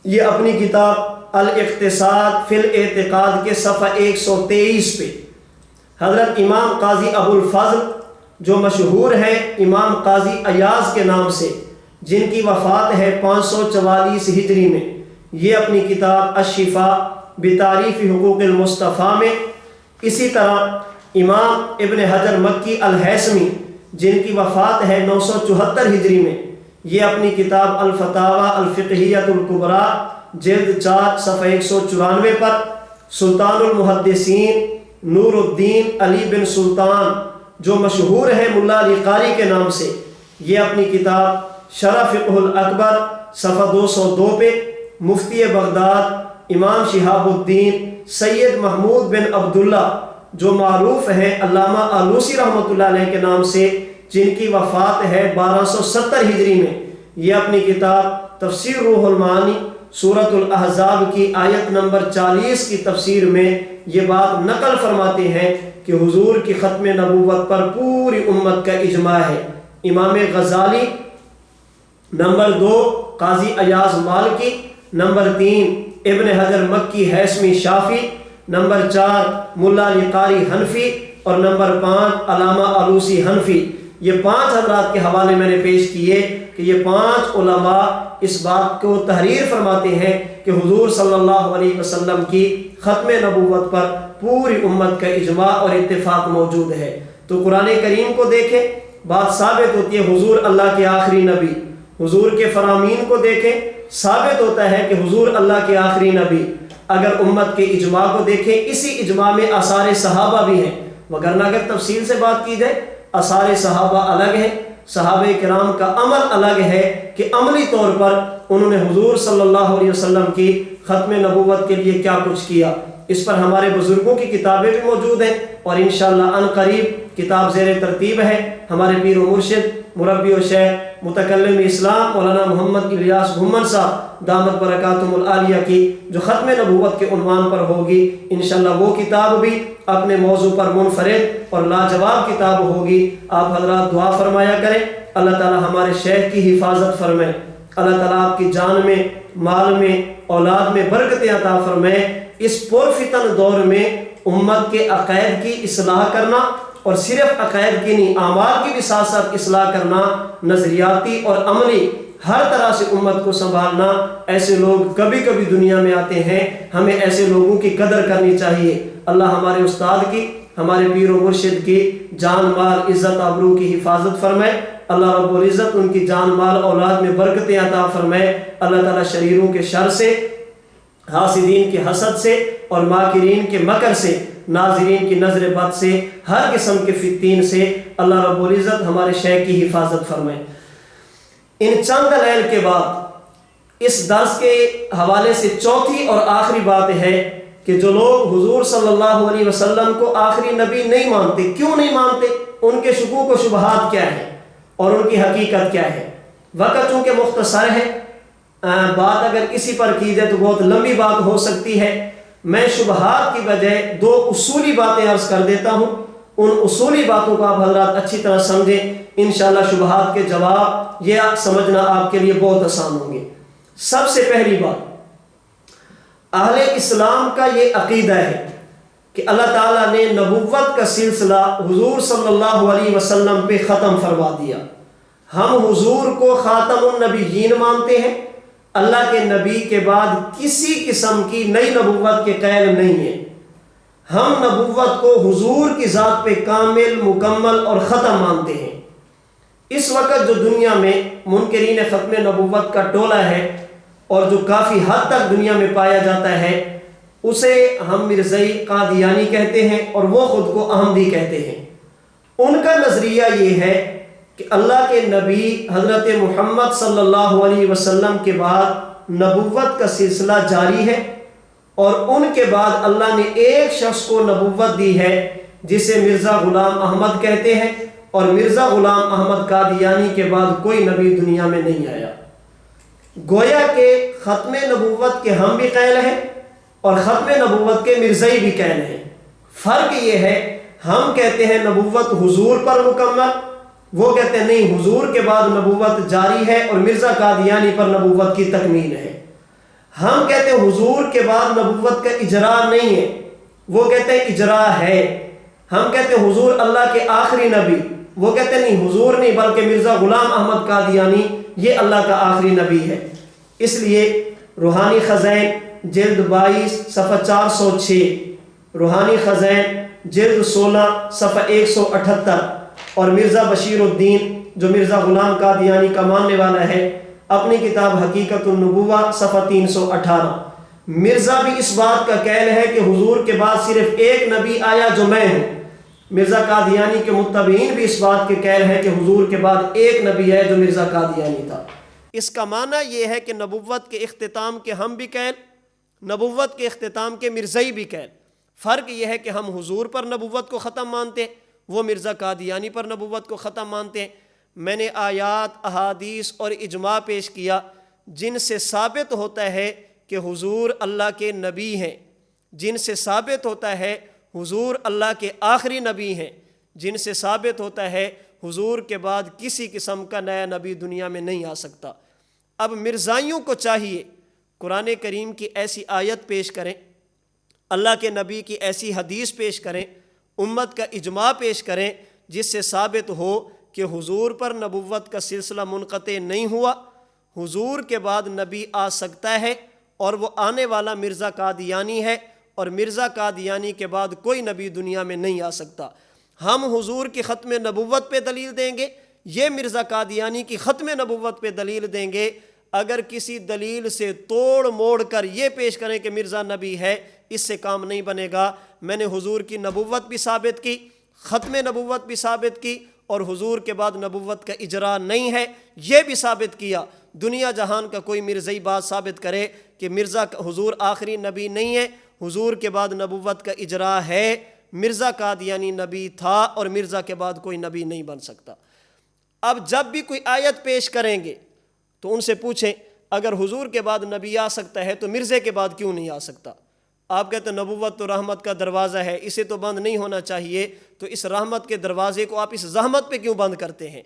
یہ اپنی کتاب الاقتصاد فی الاعتقاد کے صفحہ 123 پہ حضرت امام قاضی ابو الفضل جو مشہور ہے امام قاضی ایاز کے نام سے، جن کی وفات ہے 544 ہجری میں، یہ اپنی کتاب الشفاء بتعریف حقوق المصطفیٰ میں، اسی طرح امام ابن حجر مکی الہیثمی جن کی وفات ہے 974 ہجری میں، یہ اپنی کتاب الفتاوی الفقہیۃ الکبریٰ جلد 4 صفحہ 194 پر، سلطان المحدثین نور الدین علی بن سلطان جو مشہور ہے ملا علی قاری کے نام سے، یہ اپنی کتاب شرح فقہ الاکبر صفحہ 202 پہ، مفتی بغداد امام شہاب الدین سید محمود بن عبداللہ جو معروف ہیں علامہ آلوسی رحمۃ اللہ علیہ کے نام سے، جن کی وفات ہے 1270 ہجری میں، یہ اپنی کتاب تفسیر روح المعانی سورۃ الاحزاب کی آیت نمبر 40 کی تفسیر میں یہ بات نقل فرماتے ہیں کہ حضور کی ختم نبوت پر پوری امت کا اجماع ہے۔ امام غزالی، نمبر 2 قاضی ایاز مالکی، نمبر 3 ابن حجر مکی ہیثمی شافی، نمبر 4 ملا علی قاری حنفی، اور نمبر 5 علامہ آلوسی حنفی۔ یہ 5 حضرات کے حوالے میں نے پیش کیے کہ یہ 5 علماء اس بات کو تحریر فرماتے ہیں کہ حضور صلی اللہ علیہ وسلم کی ختم نبوت پر پوری امت کا اجماع اور اتفاق موجود ہے۔ تو قرآن کریم کو دیکھیں، بات ثابت ہوتی ہے حضور اللہ کے آخری نبی۔ حضور کے فرامین کو دیکھیں، ثابت ہوتا ہے کہ حضور اللہ کے آخری نبی۔ اگر امت کے اجماع کو دیکھیں، اسی اجماع میں آثار صحابہ بھی ہیں، وگرنہ اگر تفصیل سے بات کی جائے آثار صحابہ الگ ہیں، صحابہ کرام کا عمل الگ ہے کہ عملی طور پر انہوں نے حضور صلی اللہ علیہ وسلم کی ختم نبوت کے لیے کیا کچھ کیا۔ اس پر ہمارے بزرگوں کی کتابیں بھی موجود ہیں، اور انشاءاللہ ان قریب کتاب زیر ترتیب ہے۔ ہمارے پیر و مرشد مربی و شیخ متکلم اسلام مولانا محمد الیاس گھمن صاحب دامت برکاتہم العالیہ کی جو ختم نبوت کے عنوان پر ہوگی، انشاءاللہ وہ کتاب بھی اپنے موضوع پر منفرد اور لاجواب کتاب ہوگی۔ آپ حضرات دعا فرمایا کریں، اللہ تعالی ہمارے شیخ کی حفاظت فرمائے، اللہ تعالیٰ آپ کی جان میں، مال میں، اولاد میں برکتیں عطا فرمائے۔ اس پرفتن دور میں امت کے عقائد کی اصلاح کرنا، اور صرف عقائد کی نہیں اعمال کی بھی ساتھ ساتھ اصلاح کرنا، نظریاتی اور عملی ہر طرح سے امت کو سنبھالنا، ایسے لوگ کبھی کبھی دنیا میں آتے ہیں، ہمیں ایسے لوگوں کی قدر کرنی چاہیے۔ اللہ ہمارے استاد کی، ہمارے پیر و مرشد کی جان مال عزت آبرو کی حفاظت فرمائے۔ اللہ رب العزت ان کی جان مال اولاد میں برکتیں عطا فرمائے۔ اللہ تعالیٰ شریروں کے شر سے، حاسدین کے حسد سے، اور ماکرین کے مکر سے، ناظرین کی نظر بد سے، ہر قسم کے فتین سے اللہ رب العزت ہمارے شیخ کی حفاظت فرمائے۔ ان چند دلائل کے بعد اس درس کے حوالے سے چوتھی اور آخری بات ہے کہ جو لوگ حضور صلی اللہ علیہ وسلم کو آخری نبی نہیں مانتے، کیوں نہیں مانتے، ان کے شکوک و شبہات کیا ہیں اور ان کی حقیقت کیا ہے۔ وقت چونکہ مختصر ہے، بات اگر اسی پر کی جائے تو بہت لمبی بات ہو سکتی ہے۔ میں شبہات کی بجائے 2 اصولی باتیں عرض کر دیتا ہوں، ان اصولی باتوں کو آپ حضرات اچھی طرح سمجھیں، انشاءاللہ شبہات کے جواب یہ سمجھنا آپ کے لیے بہت آسان ہوں گے۔ سب سے پہلی بات، اہل اسلام کا یہ عقیدہ ہے کہ اللہ تعالیٰ نے نبوت کا سلسلہ حضور صلی اللہ علیہ وسلم پہ ختم فرما دیا۔ ہم حضور کو خاتم النبیین مانتے ہیں، اللہ کے نبی کے بعد کسی قسم کی نئی نبوت کے قائل نہیں ہیں۔ ہم نبوت کو حضور کی ذات پہ کامل، مکمل اور ختم مانتے ہیں۔ اس وقت جو دنیا میں منکرین ختم نبوت کا ٹولہ ہے اور جو کافی حد تک دنیا میں پایا جاتا ہے، اسے ہم مرزائی قادیانی کہتے ہیں اور وہ خود کو احمدی کہتے ہیں۔ ان کا نظریہ یہ ہے کہ اللہ کے نبی حضرت محمد صلی اللہ علیہ وسلم کے بعد نبوت کا سلسلہ جاری ہے، اور ان کے بعد اللہ نے ایک شخص کو نبوت دی ہے جسے مرزا غلام احمد کہتے ہیں، اور مرزا غلام احمد قادیانی کے بعد کوئی نبی دنیا میں نہیں آیا۔ گویا کہ ختم نبوت کے ہم بھی قائل ہیں اور ختم نبوت کے مرزائی بھی قائل ہیں۔ فرق یہ ہے، ہم کہتے ہیں نبوت حضور پر مکمل، وہ کہتے ہیں نہیں، حضور کے بعد نبوت جاری ہے اور مرزا قادیانی پر نبوت کی تکمیل ہے۔ ہم کہتے ہیں حضور کے بعد نبوت کا اجرا نہیں ہے، وہ کہتے ہیں اجرا ہے۔ ہم کہتے ہیں حضور اللہ کے آخری نبی، وہ کہتے ہیں نہیں، حضور نہیں بلکہ مرزا غلام احمد قادیانی یہ اللہ کا آخری نبی ہے۔ اس لیے روحانی خزائن جلد 22 صفحہ 406، روحانی خزائن جلد 16 صفحہ 178، اور مرزا بشیر الدین جو مرزا غلام قادیانی کا ماننے والا ہے، اپنی کتاب حقیقت النبوہ صفحہ 318، مرزا بھی اس بات کا قائل ہے کہ حضور کے بعد صرف ایک نبی آیا جو میں ہوں۔ مرزا قادیانی کے متبعین بھی اس بات کے قائل ہے کہ حضور کے بعد ایک نبی ہے جو مرزا قادیانی تھا۔ اس کا معنی یہ ہے کہ نبوت کے اختتام کے ہم بھی قائل، نبوت کے اختتام کے مرزائی بھی قائل۔ فرق یہ ہے کہ ہم حضور پر نبوت کو ختم مانتے ہیں، وہ مرزا قادیانی پر نبوت کو ختم مانتے ہیں۔ میں نے آیات، احادیث اور اجماع پیش کیا جن سے ثابت ہوتا ہے کہ حضور اللہ کے نبی ہیں، جن سے ثابت ہوتا ہے حضور اللہ کے آخری نبی ہیں، جن سے ثابت ہوتا ہے حضور کے بعد کسی قسم کا نیا نبی دنیا میں نہیں آ سکتا۔ اب مرزائیوں کو چاہیے قرآن کریم کی ایسی آیت پیش کریں، اللہ کے نبی کی ایسی حدیث پیش کریں، امت کا اجماع پیش کریں جس سے ثابت ہو کہ حضور پر نبوت کا سلسلہ منقطع نہیں ہوا، حضور کے بعد نبی آ سکتا ہے اور وہ آنے والا مرزا قادیانی ہے، اور مرزا قادیانی کے بعد کوئی نبی دنیا میں نہیں آ سکتا۔ ہم حضور کی ختم نبوت پہ دلیل دیں گے، یہ مرزا قادیانی کی ختم نبوت پہ دلیل دیں گے۔ اگر کسی دلیل سے توڑ موڑ کر یہ پیش کریں کہ مرزا نبی ہے، اس سے کام نہیں بنے گا۔ میں نے حضور کی نبوت بھی ثابت کی، ختم نبوت بھی ثابت کی، اور حضور کے بعد نبوت کا اجرا نہیں ہے یہ بھی ثابت کیا۔ دنیا جہان کا کوئی مرزائی بات ثابت کرے کہ مرزا حضور آخری نبی نہیں ہے، حضور کے بعد نبوت کا اجرا ہے، مرزا قادیانی نبی تھا اور مرزا کے بعد کوئی نبی نہیں بن سکتا۔ اب جب بھی کوئی آیت پیش کریں گے تو ان سے پوچھیں اگر حضور کے بعد نبی آ سکتا ہے تو مرزے کے بعد کیوں نہیں آ سکتا؟ آپ کہتے ہیں نبوت تو رحمت کا دروازہ ہے، اسے تو بند نہیں ہونا چاہیے، تو اس رحمت کے دروازے کو آپ اس زحمت پہ کیوں بند کرتے ہیں؟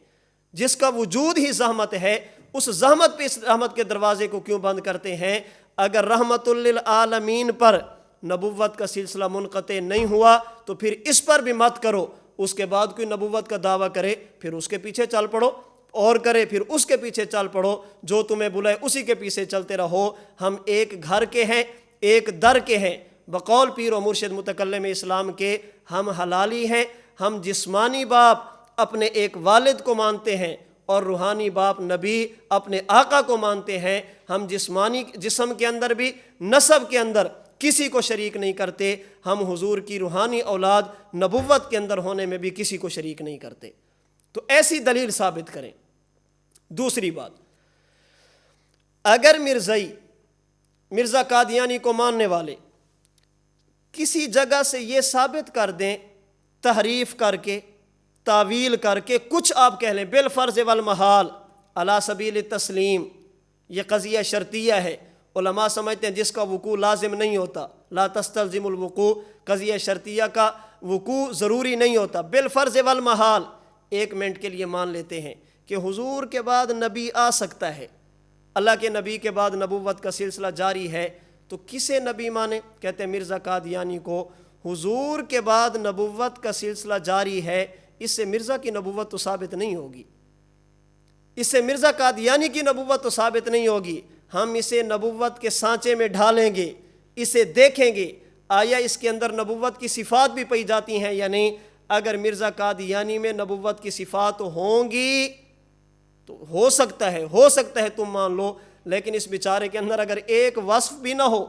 جس کا وجود ہی زحمت ہے، اس زحمت پہ اس رحمت کے دروازے کو کیوں بند کرتے ہیں؟ اگر رحمت للعالمین پر نبوت کا سلسلہ منقطع نہیں ہوا تو پھر اس پر بھی مت کرو۔ اس کے بعد کوئی نبوت کا دعویٰ کرے پھر اس کے پیچھے چل پڑو، اور کرے پھر اس کے پیچھے چل پڑو، جو تمہیں بلائے اسی کے پیچھے چلتے رہو۔ ہم ایک گھر کے ہیں، ایک در کے ہیں، بقول پیر و مرشد متکلم اسلام کے ہم حلالی ہیں۔ ہم جسمانی باپ اپنے ایک والد کو مانتے ہیں اور روحانی باپ نبی اپنے آقا کو مانتے ہیں۔ ہم جسمانی جسم کے اندر بھی، نسب کے اندر کسی کو شریک نہیں کرتے۔ ہم حضور کی روحانی اولاد نبوت کے اندر ہونے میں بھی کسی کو شریک نہیں کرتے۔ تو ایسی دلیل ثابت کریں۔ دوسری بات، اگر مرزا قادیانی کو ماننے والے کسی جگہ سے یہ ثابت کر دیں، تحریف کر کے، تعویل کر کے کچھ آپ کہہ لیں بالفرض والمحال علی سبیل التسلیم، یہ قضیہ شرطیہ ہے، علماء سمجھتے ہیں جس کا وقوع لازم نہیں ہوتا، لا تستلزم الوقوع، قضیہ شرطیہ کا وقوع ضروری نہیں ہوتا، بالفرض والمحال ایک منٹ کے لیے مان لیتے ہیں کہ حضور کے بعد نبی آ سکتا ہے، اللہ کے نبی کے بعد نبوت کا سلسلہ جاری ہے، تو کسے نبی مانے؟ کہتے ہیں مرزا قادیانی کو۔ حضور کے بعد نبوت کا سلسلہ جاری ہے، اس سے مرزا کی نبوت تو ثابت نہیں ہوگی، اس سے مرزا قادیانی کی نبوت تو ثابت نہیں ہوگی۔ ہم اسے نبوت کے سانچے میں ڈھالیں گے، اسے دیکھیں گے، آیا اس کے اندر نبوت کی صفات بھی پائی جاتی ہیں یا نہیں؟ اگر مرزا قادیانی میں نبوت کی صفات ہوں گی تو ہو سکتا ہے تم مان لو، لیکن اس بیچارے کے اندر اگر ایک وصف بھی نہ ہو،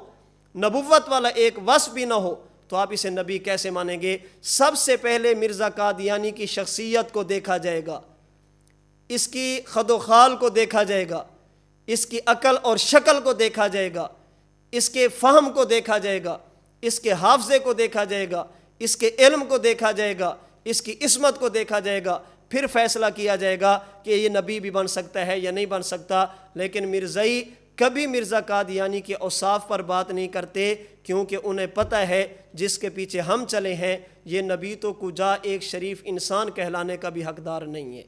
نبوت والا ایک وصف بھی نہ ہو، تو آپ اسے نبی کیسے مانیں گے؟ سب سے پہلے مرزا قادیانی کی شخصیت کو دیکھا جائے گا، اس کی خد و خال کو دیکھا جائے گا، اس کی عقل اور شکل کو دیکھا جائے گا، اس کے فہم کو دیکھا جائے گا، اس کے حافظے کو دیکھا جائے گا، اس کے علم کو دیکھا جائے گا، اس کی عصمت کو دیکھا جائے گا، پھر فیصلہ کیا جائے گا کہ یہ نبی بھی بن سکتا ہے یا نہیں بن سکتا۔ لیکن مرزائی کبھی مرزا قادیانی کے اوصاف پر بات نہیں کرتے، کیونکہ انہیں پتہ ہے جس کے پیچھے ہم چلے ہیں یہ نبی تو کجا ایک شریف انسان کہلانے کا بھی حقدار نہیں ہے۔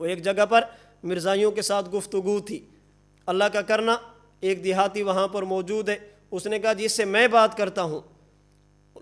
وہ ایک جگہ پر مرزائیوں کے ساتھ گفتگو تھی، اللہ کا کرنا ایک دیہاتی وہاں پر موجود ہے، اس نے کہا جی اس سے میں بات کرتا ہوں۔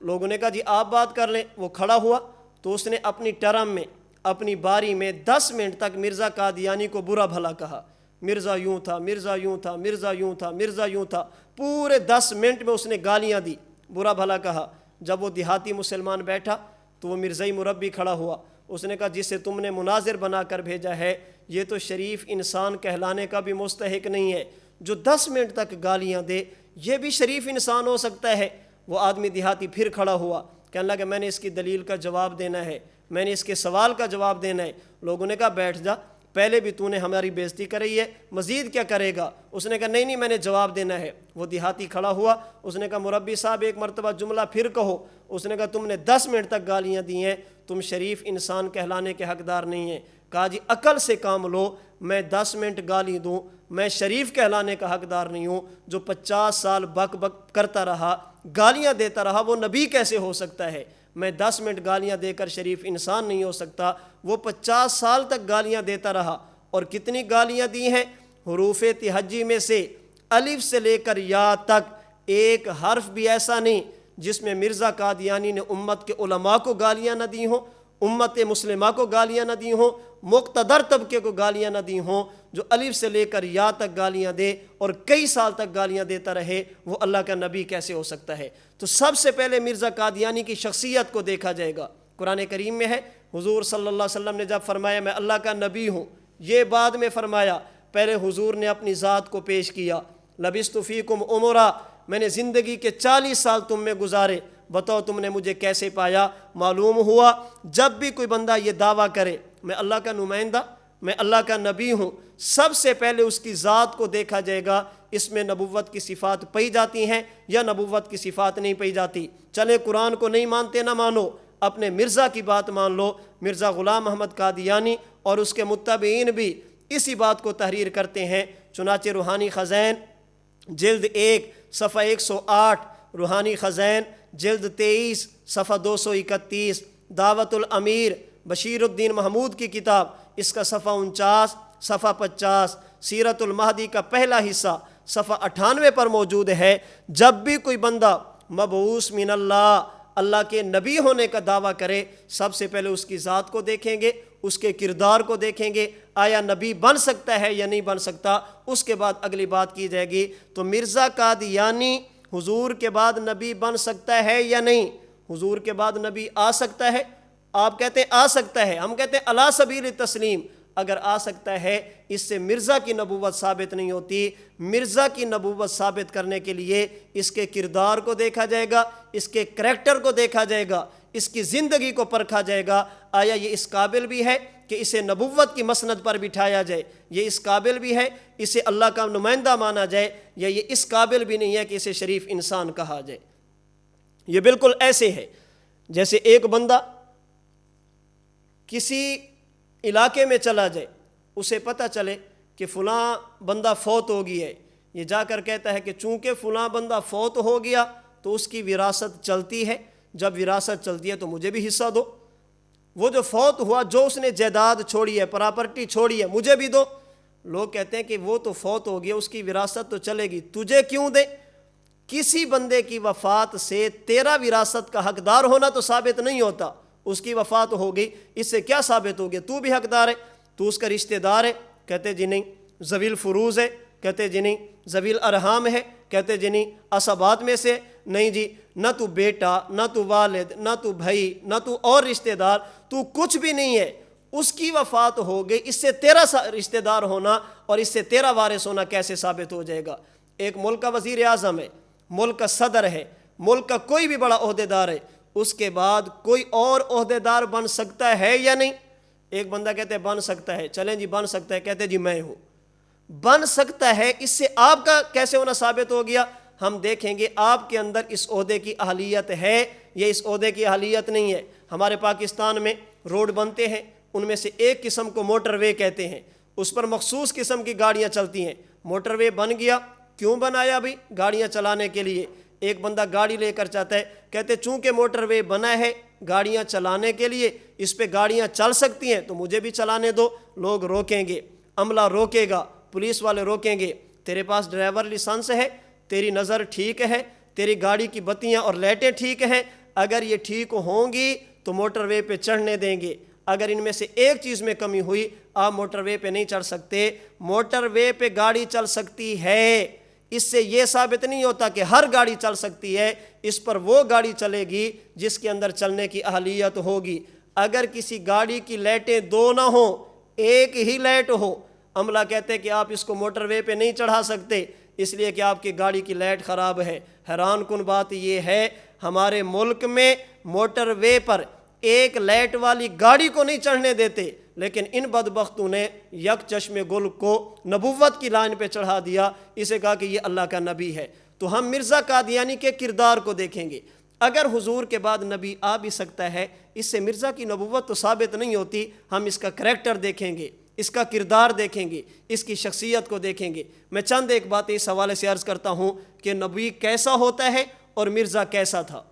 لوگوں نے کہا جی آپ بات کر لیں۔ وہ کھڑا ہوا تو اس نے اپنی ٹرم میں، اپنی باری میں 10 منٹ تک مرزا قادیانی کو برا بھلا کہا، مرزا یوں تھا، مرزا یوں تھا، مرزا یوں تھا، مرزا یوں تھا، پورے 10 منٹ میں اس نے گالیاں دی، برا بھلا کہا۔ جب وہ دیہاتی مسلمان بیٹھا تو وہ مرزائی مربی کھڑا ہوا، اس نے کہا جسے تم نے مناظر بنا کر بھیجا ہے یہ تو شریف انسان کہلانے کا بھی مستحق نہیں ہے، جو 10 منٹ تک گالیاں دے یہ بھی شریف انسان ہو سکتا ہے؟ وہ آدمی دیہاتی پھر کھڑا ہوا، کہنے لگا میں نے اس کی دلیل کا جواب دینا ہے، میں نے اس کے سوال کا جواب دینا ہے۔ لوگوں نے کہا بیٹھ جا، پہلے بھی تو نے ہماری بےزتی کری ہے، مزید کیا کرے گا؟ اس نے کہا نہیں میں نے جواب دینا ہے۔ وہ دیہاتی کھڑا ہوا، اس نے کہا مربی صاحب ایک مرتبہ جملہ پھر کہو۔ اس نے کہا تم نے 10 منٹ تک گالیاں دی ہیں، تم شریف انسان کہلانے کے حقدار نہیں ہیں۔ کہا جی عقل سے کام لو، میں 10 منٹ گالی دوں میں شریف کہلانے کا حقدار نہیں ہوں؟ جو 50 سال بک بک کرتا رہا، گالیاں دیتا رہا، وہ نبی کیسے ہو سکتا ہے؟ میں 10 منٹ گالیاں دے کر شریف انسان نہیں ہو سکتا۔ وہ 50 سال تک گالیاں دیتا رہا، اور کتنی گالیاں دی ہیں؟ حروف تہجی میں سے الف سے لے کر یا تک ایک حرف بھی ایسا نہیں جس میں مرزا قادیانی نے امت کے علماء کو گالیاں نہ دی ہوں، امت مسلمہ کو گالیاں نہ دی ہوں، مقتدر طبقے کو گالیاں نہ دی ہوں۔ جو الف سے لے کر یا تک گالیاں دے اور کئی سال تک گالیاں دیتا رہے، وہ اللہ کا نبی کیسے ہو سکتا ہے؟ تو سب سے پہلے مرزا قادیانی کی شخصیت کو دیکھا جائے گا۔ قرآن کریم میں ہے حضور صلی اللہ علیہ وسلم نے جب فرمایا میں اللہ کا نبی ہوں، یہ بعد میں فرمایا، پہلے حضور نے اپنی ذات کو پیش کیا، لبثت فیکم عمرا، میں نے زندگی کے 40 سال تم میں گزارے، بتاؤ تم نے مجھے کیسے پایا؟ معلوم ہوا جب بھی کوئی بندہ یہ دعویٰ کرے میں اللہ کا نمائندہ، میں اللہ کا نبی ہوں، سب سے پہلے اس کی ذات کو دیکھا جائے گا، اس میں نبوت کی صفات پائی جاتی ہیں یا نبوت کی صفات نہیں پائی جاتی۔ چلے قرآن کو نہیں مانتے نہ مانو، اپنے مرزا کی بات مان لو۔ مرزا غلام محمد قادیانی اور اس کے متبعین بھی اسی بات کو تحریر کرتے ہیں۔ چنانچہ روحانی خزین جلد 1 صفحہ 108، روحانی خزین جلد 23 صفحہ 231، دعوت الامیر بشیر الدین محمود کی کتاب، اس کا صفحہ 49 صفحہ 50، سیرت المہدی کا پہلا حصہ صفحہ 98 پر موجود ہے۔ جب بھی کوئی بندہ مبعوث من اللہ، اللہ کے نبی ہونے کا دعویٰ کرے، سب سے پہلے اس کی ذات کو دیکھیں گے، اس کے کردار کو دیکھیں گے، آیا نبی بن سکتا ہے یا نہیں بن سکتا، اس کے بعد اگلی بات کی جائے گی۔ تو مرزا قادیانی حضور کے بعد نبی بن سکتا ہے یا نہیں؟ حضور کے بعد نبی آ سکتا ہے؟ آپ کہتے ہیں آ سکتا ہے، ہم کہتے ہیں علی سبیل تسلیم۔ اگر آ سکتا ہے، اس سے مرزا کی نبوت ثابت نہیں ہوتی۔ مرزا کی نبوت ثابت کرنے کے لیے اس کے کردار کو دیکھا جائے گا، اس کے کریکٹر کو دیکھا جائے گا، اس کی زندگی کو پرکھا جائے گا، آیا یہ اس قابل بھی ہے کہ اسے نبوت کی مسند پر بٹھایا جائے، یہ اس قابل بھی ہے اسے اللہ کا نمائندہ مانا جائے، یا یہ اس قابل بھی نہیں ہے کہ اسے شریف انسان کہا جائے۔ یہ بالکل ایسے ہے جیسے ایک بندہ کسی علاقے میں چلا جائے، اسے پتہ چلے کہ فلاں بندہ فوت ہو گیا ہے، یہ جا کر کہتا ہے کہ چونکہ فلاں بندہ فوت ہو گیا تو اس کی وراثت چلتی ہے، جب وراثت چلتی ہے تو مجھے بھی حصہ دو، وہ جو فوت ہوا جو اس نے جائیداد چھوڑی ہے، پراپرٹی چھوڑی ہے، مجھے بھی دو۔ لوگ کہتے ہیں کہ وہ تو فوت ہو گیا، اس کی وراثت تو چلے گی، تجھے کیوں دے؟ کسی بندے کی وفات سے تیرا وراثت کا حقدار ہونا تو ثابت نہیں ہوتا، اس کی وفات ہو گئی، اس سے کیا ثابت ہو گیا؟ تو بھی حقدار ہے، تو اس کا رشتہ دار ہے، کہتے جی نہیں۔ ذوی الفروض ہے، کہتے جی نہیں۔ ذوی الارحام ہے، کہتے جی نہیں۔ عصبات میں سے نہیں جی، نہ تو بیٹا، نہ تو والد، نہ تو بھائی، نہ تو اور رشتہ دار، تو کچھ بھی نہیں ہے، اس کی وفات ہو گئی، اس سے تیرا رشتہ دار ہونا اور اس سے تیرا وارث ہونا کیسے ثابت ہو جائے گا؟ ایک ملک کا وزیر اعظم ہے، ملک کا صدر ہے، ملک کا کوئی بھی بڑا عہدیدار ہے، اس کے بعد کوئی اور عہدیدار بن سکتا ہے یا نہیں؟ ایک بندہ کہتے ہیں بن سکتا ہے، چلیں جی بن سکتا ہے، کہتے ہیں جی میں ہوں، بن سکتا ہے، اس سے آپ کا کیسے ہونا ثابت ہو گیا؟ ہم دیکھیں گے آپ کے اندر اس عہدے کی اہلیت ہے یا اس عہدے کی اہلیت نہیں ہے۔ ہمارے پاکستان میں روڈ بنتے ہیں، ان میں سے ایک قسم کو موٹر وے کہتے ہیں، اس پر مخصوص قسم کی گاڑیاں چلتی ہیں۔ موٹر وے بن گیا، کیوں بنایا بھی؟ گاڑیاں چلانے کے لیے۔ ایک بندہ گاڑی لے کر چاہتا ہے، کہتے چونکہ موٹر وے بنا ہے گاڑیاں چلانے کے لیے، اس پہ گاڑیاں چل سکتی ہیں تو مجھے بھی چلانے دو۔ لوگ روکیں گے، عملہ روکے گا، پولیس والے روکیں گے، تیرے پاس ڈرائیور لائسنس ہے، تیری نظر ٹھیک ہے، تیری گاڑی کی بتیاں اور لائٹیں ٹھیک ہیں، اگر یہ ٹھیک ہوں گی تو موٹر وے پہ چڑھنے دیں گے۔ اگر ان میں سے ایک چیز میں کمی ہوئی، آپ موٹر وے پہ نہیں چڑھ سکتے۔ موٹر وے پہ گاڑی چل سکتی ہے، اس سے یہ ثابت نہیں ہوتا کہ ہر گاڑی چل سکتی ہے، اس پر وہ گاڑی چلے گی جس کے اندر چلنے کی اہلیت ہوگی۔ اگر کسی گاڑی کی لائٹیں دو نہ ہوں، ایک ہی لائٹ ہو، عملہ کہتے ہیں کہ آپ اس کو موٹر وے پہ نہیں چڑھا سکتے اس لیے کہ آپ کی گاڑی کی لائٹ خراب ہے۔ حیران کن بات یہ ہے، ہمارے ملک میں موٹر وے پر ایک لائٹ والی گاڑی کو نہیں چڑھنے دیتے، لیکن ان بدبختوں نے یک چشم گل کو نبوت کی لائن پہ چڑھا دیا، اسے کہا کہ یہ اللہ کا نبی ہے۔ تو ہم مرزا قادیانی کے کردار کو دیکھیں گے۔ اگر حضور کے بعد نبی آ بھی سکتا ہے، اس سے مرزا کی نبوت تو ثابت نہیں ہوتی۔ ہم اس کا کریکٹر دیکھیں گے، اس کا کردار دیکھیں گے، اس کی شخصیت کو دیکھیں گے۔ میں چند ایک باتیں اس حوالے سے عرض کرتا ہوں کہ نبی کیسا ہوتا ہے اور مرزا کیسا تھا۔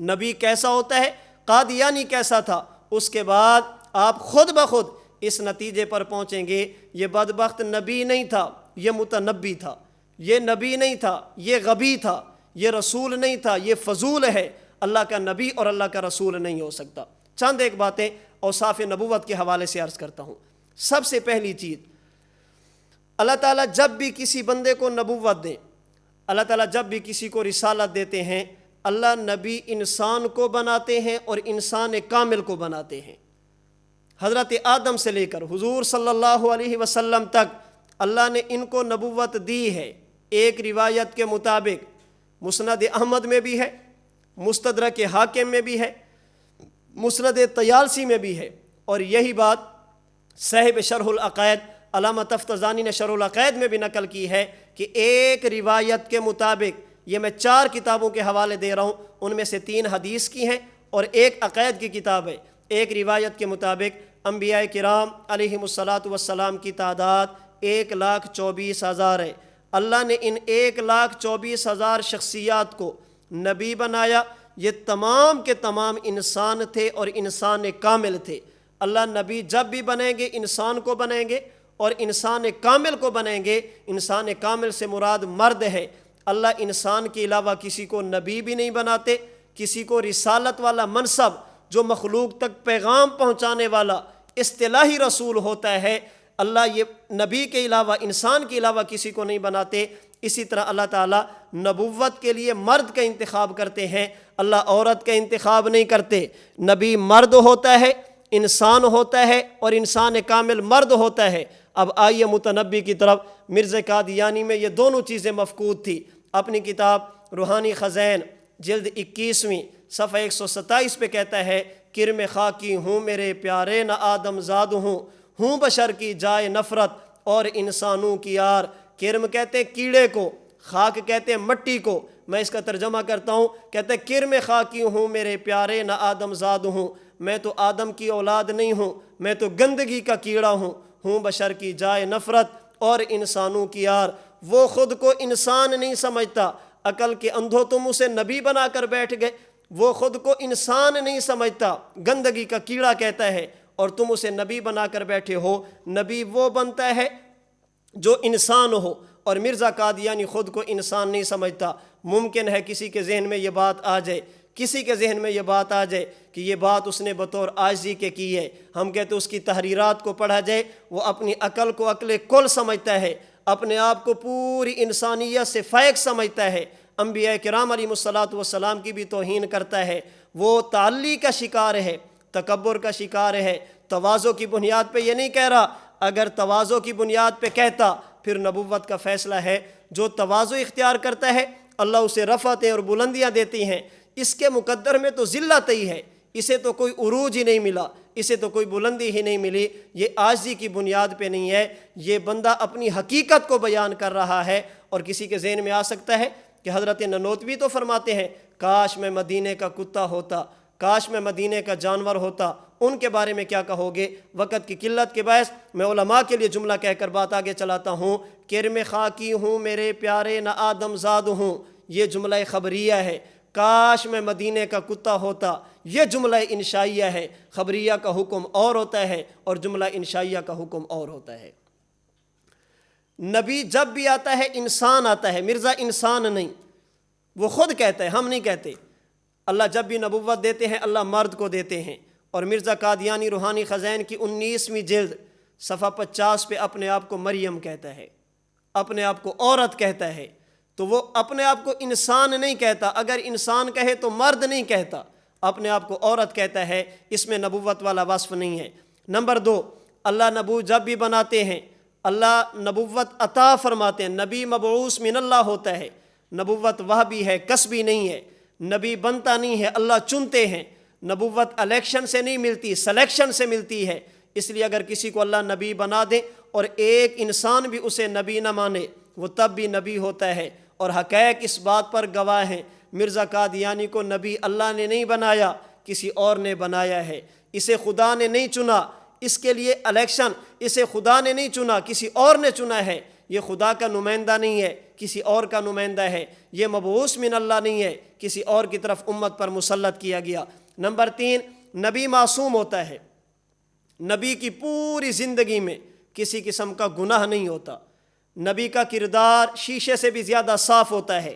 نبی کیسا ہوتا ہے، قادیانی کیسا تھا، اس کے بعد آپ خود بخود اس نتیجے پر پہنچیں گے یہ بدبخت نبی نہیں تھا، یہ متنبی تھا، یہ نبی نہیں تھا، یہ غبی تھا، یہ رسول نہیں تھا، یہ فضول ہے۔ اللہ کا نبی اور اللہ کا رسول نہیں ہو سکتا۔ چند ایک باتیں اوصاف نبوت کے حوالے سے عرض کرتا ہوں۔ سب سے پہلی چیز، اللہ تعالیٰ جب بھی کسی بندے کو نبوت دیں، اللہ تعالیٰ جب بھی کسی کو رسالت دیتے ہیں، اللہ نبی انسان کو بناتے ہیں اور انسان کامل کو بناتے ہیں۔ حضرت آدم سے لے کر حضور صلی اللہ علیہ وسلم تک اللہ نے ان کو نبوت دی ہے۔ ایک روایت کے مطابق مسند احمد میں بھی ہے، مستدرک حاکم میں بھی ہے، مسند طیالسی میں بھی ہے، اور یہی بات صاحب شرح العقائد علامہ تفتزانی نے شرح العقائد میں بھی نقل کی ہے کہ ایک روایت کے مطابق، یہ میں 4 کتابوں کے حوالے دے رہا ہوں، ان میں سے 3 حدیث کی ہیں اور ایک عقائد کی کتاب ہے۔ ایک روایت کے مطابق انبیاء کرام علیہم الصلاۃ والسلام کی تعداد 1,24,000 ہے۔ اللہ نے ان 1,24,000 شخصیات کو نبی بنایا۔ یہ تمام کے تمام انسان تھے اور انسان کامل تھے۔ اللہ نبی جب بھی بنائیں گے انسان کو بنائیں گے اور انسان کامل کو بنائیں گے۔ انسان کامل سے مراد مرد ہے۔ اللہ انسان کے علاوہ کسی کو نبی بھی نہیں بناتے، کسی کو رسالت والا منصب جو مخلوق تک پیغام پہنچانے والا اصطلاحی رسول ہوتا ہے، اللہ یہ نبی کے علاوہ انسان کے علاوہ کسی کو نہیں بناتے۔ اسی طرح اللہ تعالیٰ نبوت کے لیے مرد کا انتخاب کرتے ہیں، اللہ عورت کا انتخاب نہیں کرتے۔ نبی مرد ہوتا ہے، انسان ہوتا ہے اور انسان کامل مرد ہوتا ہے۔ اب آئیے متنبی کی طرف۔ مرزا قادیانی میں یہ دونوں چیزیں مفقود تھی۔ اپنی کتاب روحانی خزین جلد 21ویں صفحہ 127 پہ کہتا ہے، کرم خاکی ہوں میرے پیارے نہ آدم زاد ہوں بشر کی جائے نفرت اور انسانوں کی یار۔ کرم کہتے ہیں کیڑے کو، خاک کہتے ہیں مٹی کو۔ میں اس کا ترجمہ کرتا ہوں، کہتے ہیں کرم خاکی ہوں میرے پیارے نہ آدم زاد ہوں، میں تو آدم کی اولاد نہیں ہوں، میں تو گندگی کا کیڑا ہوں بشر کی جائے نفرت اور انسانوں کی یار۔ وہ خود کو انسان نہیں سمجھتا، عقل کے اندھو تم اسے نبی بنا کر بیٹھ گئے۔ وہ خود کو انسان نہیں سمجھتا، گندگی کا کیڑا کہتا ہے، اور تم اسے نبی بنا کر بیٹھے ہو۔ نبی وہ بنتا ہے جو انسان ہو، اور مرزا قادیانی خود کو انسان نہیں سمجھتا۔ ممکن ہے کسی کے ذہن میں یہ بات آ جائے، کسی کے ذہن میں یہ بات آ جائے کہ یہ بات اس نے بطور عاجزی کے کی ہے۔ ہم کہتے اس کی تحریرات کو پڑھا جائے، وہ اپنی عقل کو عقل کل سمجھتا ہے، اپنے آپ کو پوری انسانیت سے فائق سمجھتا ہے۔ انبیاء کرام علیہم السلام کی بھی توہین کرتا ہے، وہ تعلی کا شکار ہے، تکبر کا شکار ہے۔ تواضع کی بنیاد پہ یہ نہیں کہہ رہا، اگر تواضع کی بنیاد پہ کہتا پھر نبوت کا فیصلہ ہے۔ جو تواضع اختیار کرتا ہے اللہ اسے رفعتیں اور بلندیاں دیتی ہیں، اس کے مقدر میں تو ذلت ہی ہے، اسے تو کوئی عروج ہی نہیں ملا، اسے تو کوئی بلندی ہی نہیں ملی۔ یہ عاجزی کی بنیاد پہ نہیں ہے، یہ بندہ اپنی حقیقت کو بیان کر رہا ہے۔ اور کسی کے ذہن میں آ سکتا ہے کہ حضرت ننوتوی تو فرماتے ہیں کاش میں مدینے کا کتا ہوتا، کاش میں مدینے کا جانور ہوتا، ان کے بارے میں کیا کہو گے؟ وقت کی قلت کے باعث میں علماء کے لیے جملہ کہہ کر بات آگے چلاتا ہوں۔ کرم خاکی ہوں میرے پیارے نہ آدم زاد ہوں، یہ جملہ خبریہ ہے۔ کاش میں مدینے کا کتا ہوتا، یہ جملہ انشائیہ ہے۔ خبریہ کا حکم اور ہوتا ہے اور جملہ انشائیہ کا حکم اور ہوتا ہے۔ نبی جب بھی آتا ہے انسان آتا ہے، مرزا انسان نہیں، وہ خود کہتا ہے، ہم نہیں کہتے۔ اللہ جب بھی نبوت دیتے ہیں اللہ مرد کو دیتے ہیں۔ اور مرزا قادیانی روحانی خزائن کی 19ویں جلد صفحہ 50 پہ اپنے آپ کو مریم کہتا ہے، اپنے آپ کو عورت کہتا ہے۔ تو وہ اپنے آپ کو انسان نہیں کہتا، اگر انسان کہے تو مرد نہیں کہتا، اپنے آپ کو عورت کہتا ہے، اس میں نبوت والا وصف نہیں ہے۔ نمبر 2، اللہ نبوت جب بھی بناتے ہیں اللہ نبوت عطا فرماتے ہیں۔ نبی مبعوث من اللہ ہوتا ہے، نبوت وہبی ہے، کسبی نہیں ہے۔ نبی بنتا نہیں ہے، اللہ چنتے ہیں۔ نبوت الیکشن سے نہیں ملتی، سلیکشن سے ملتی ہے۔ اس لیے اگر کسی کو اللہ نبی بنا دے اور ایک انسان بھی اسے نبی نہ مانے وہ تب بھی نبی ہوتا ہے۔ اور حقائق اس بات پر گواہ ہیں، مرزا قادیانی کو نبی اللہ نے نہیں بنایا، کسی اور نے بنایا ہے۔ اسے خدا نے نہیں چنا، اس کے لیے الیکشن، اسے خدا نے نہیں چنا، کسی اور نے چنا ہے۔ یہ خدا کا نمائندہ نہیں ہے، کسی اور کا نمائندہ ہے۔ یہ مبعوث من اللہ نہیں ہے، کسی اور کی طرف امت پر مسلط کیا گیا۔ نمبر 3، نبی معصوم ہوتا ہے، نبی کی پوری زندگی میں کسی قسم کا گناہ نہیں ہوتا۔ نبی کا کردار شیشے سے بھی زیادہ صاف ہوتا ہے۔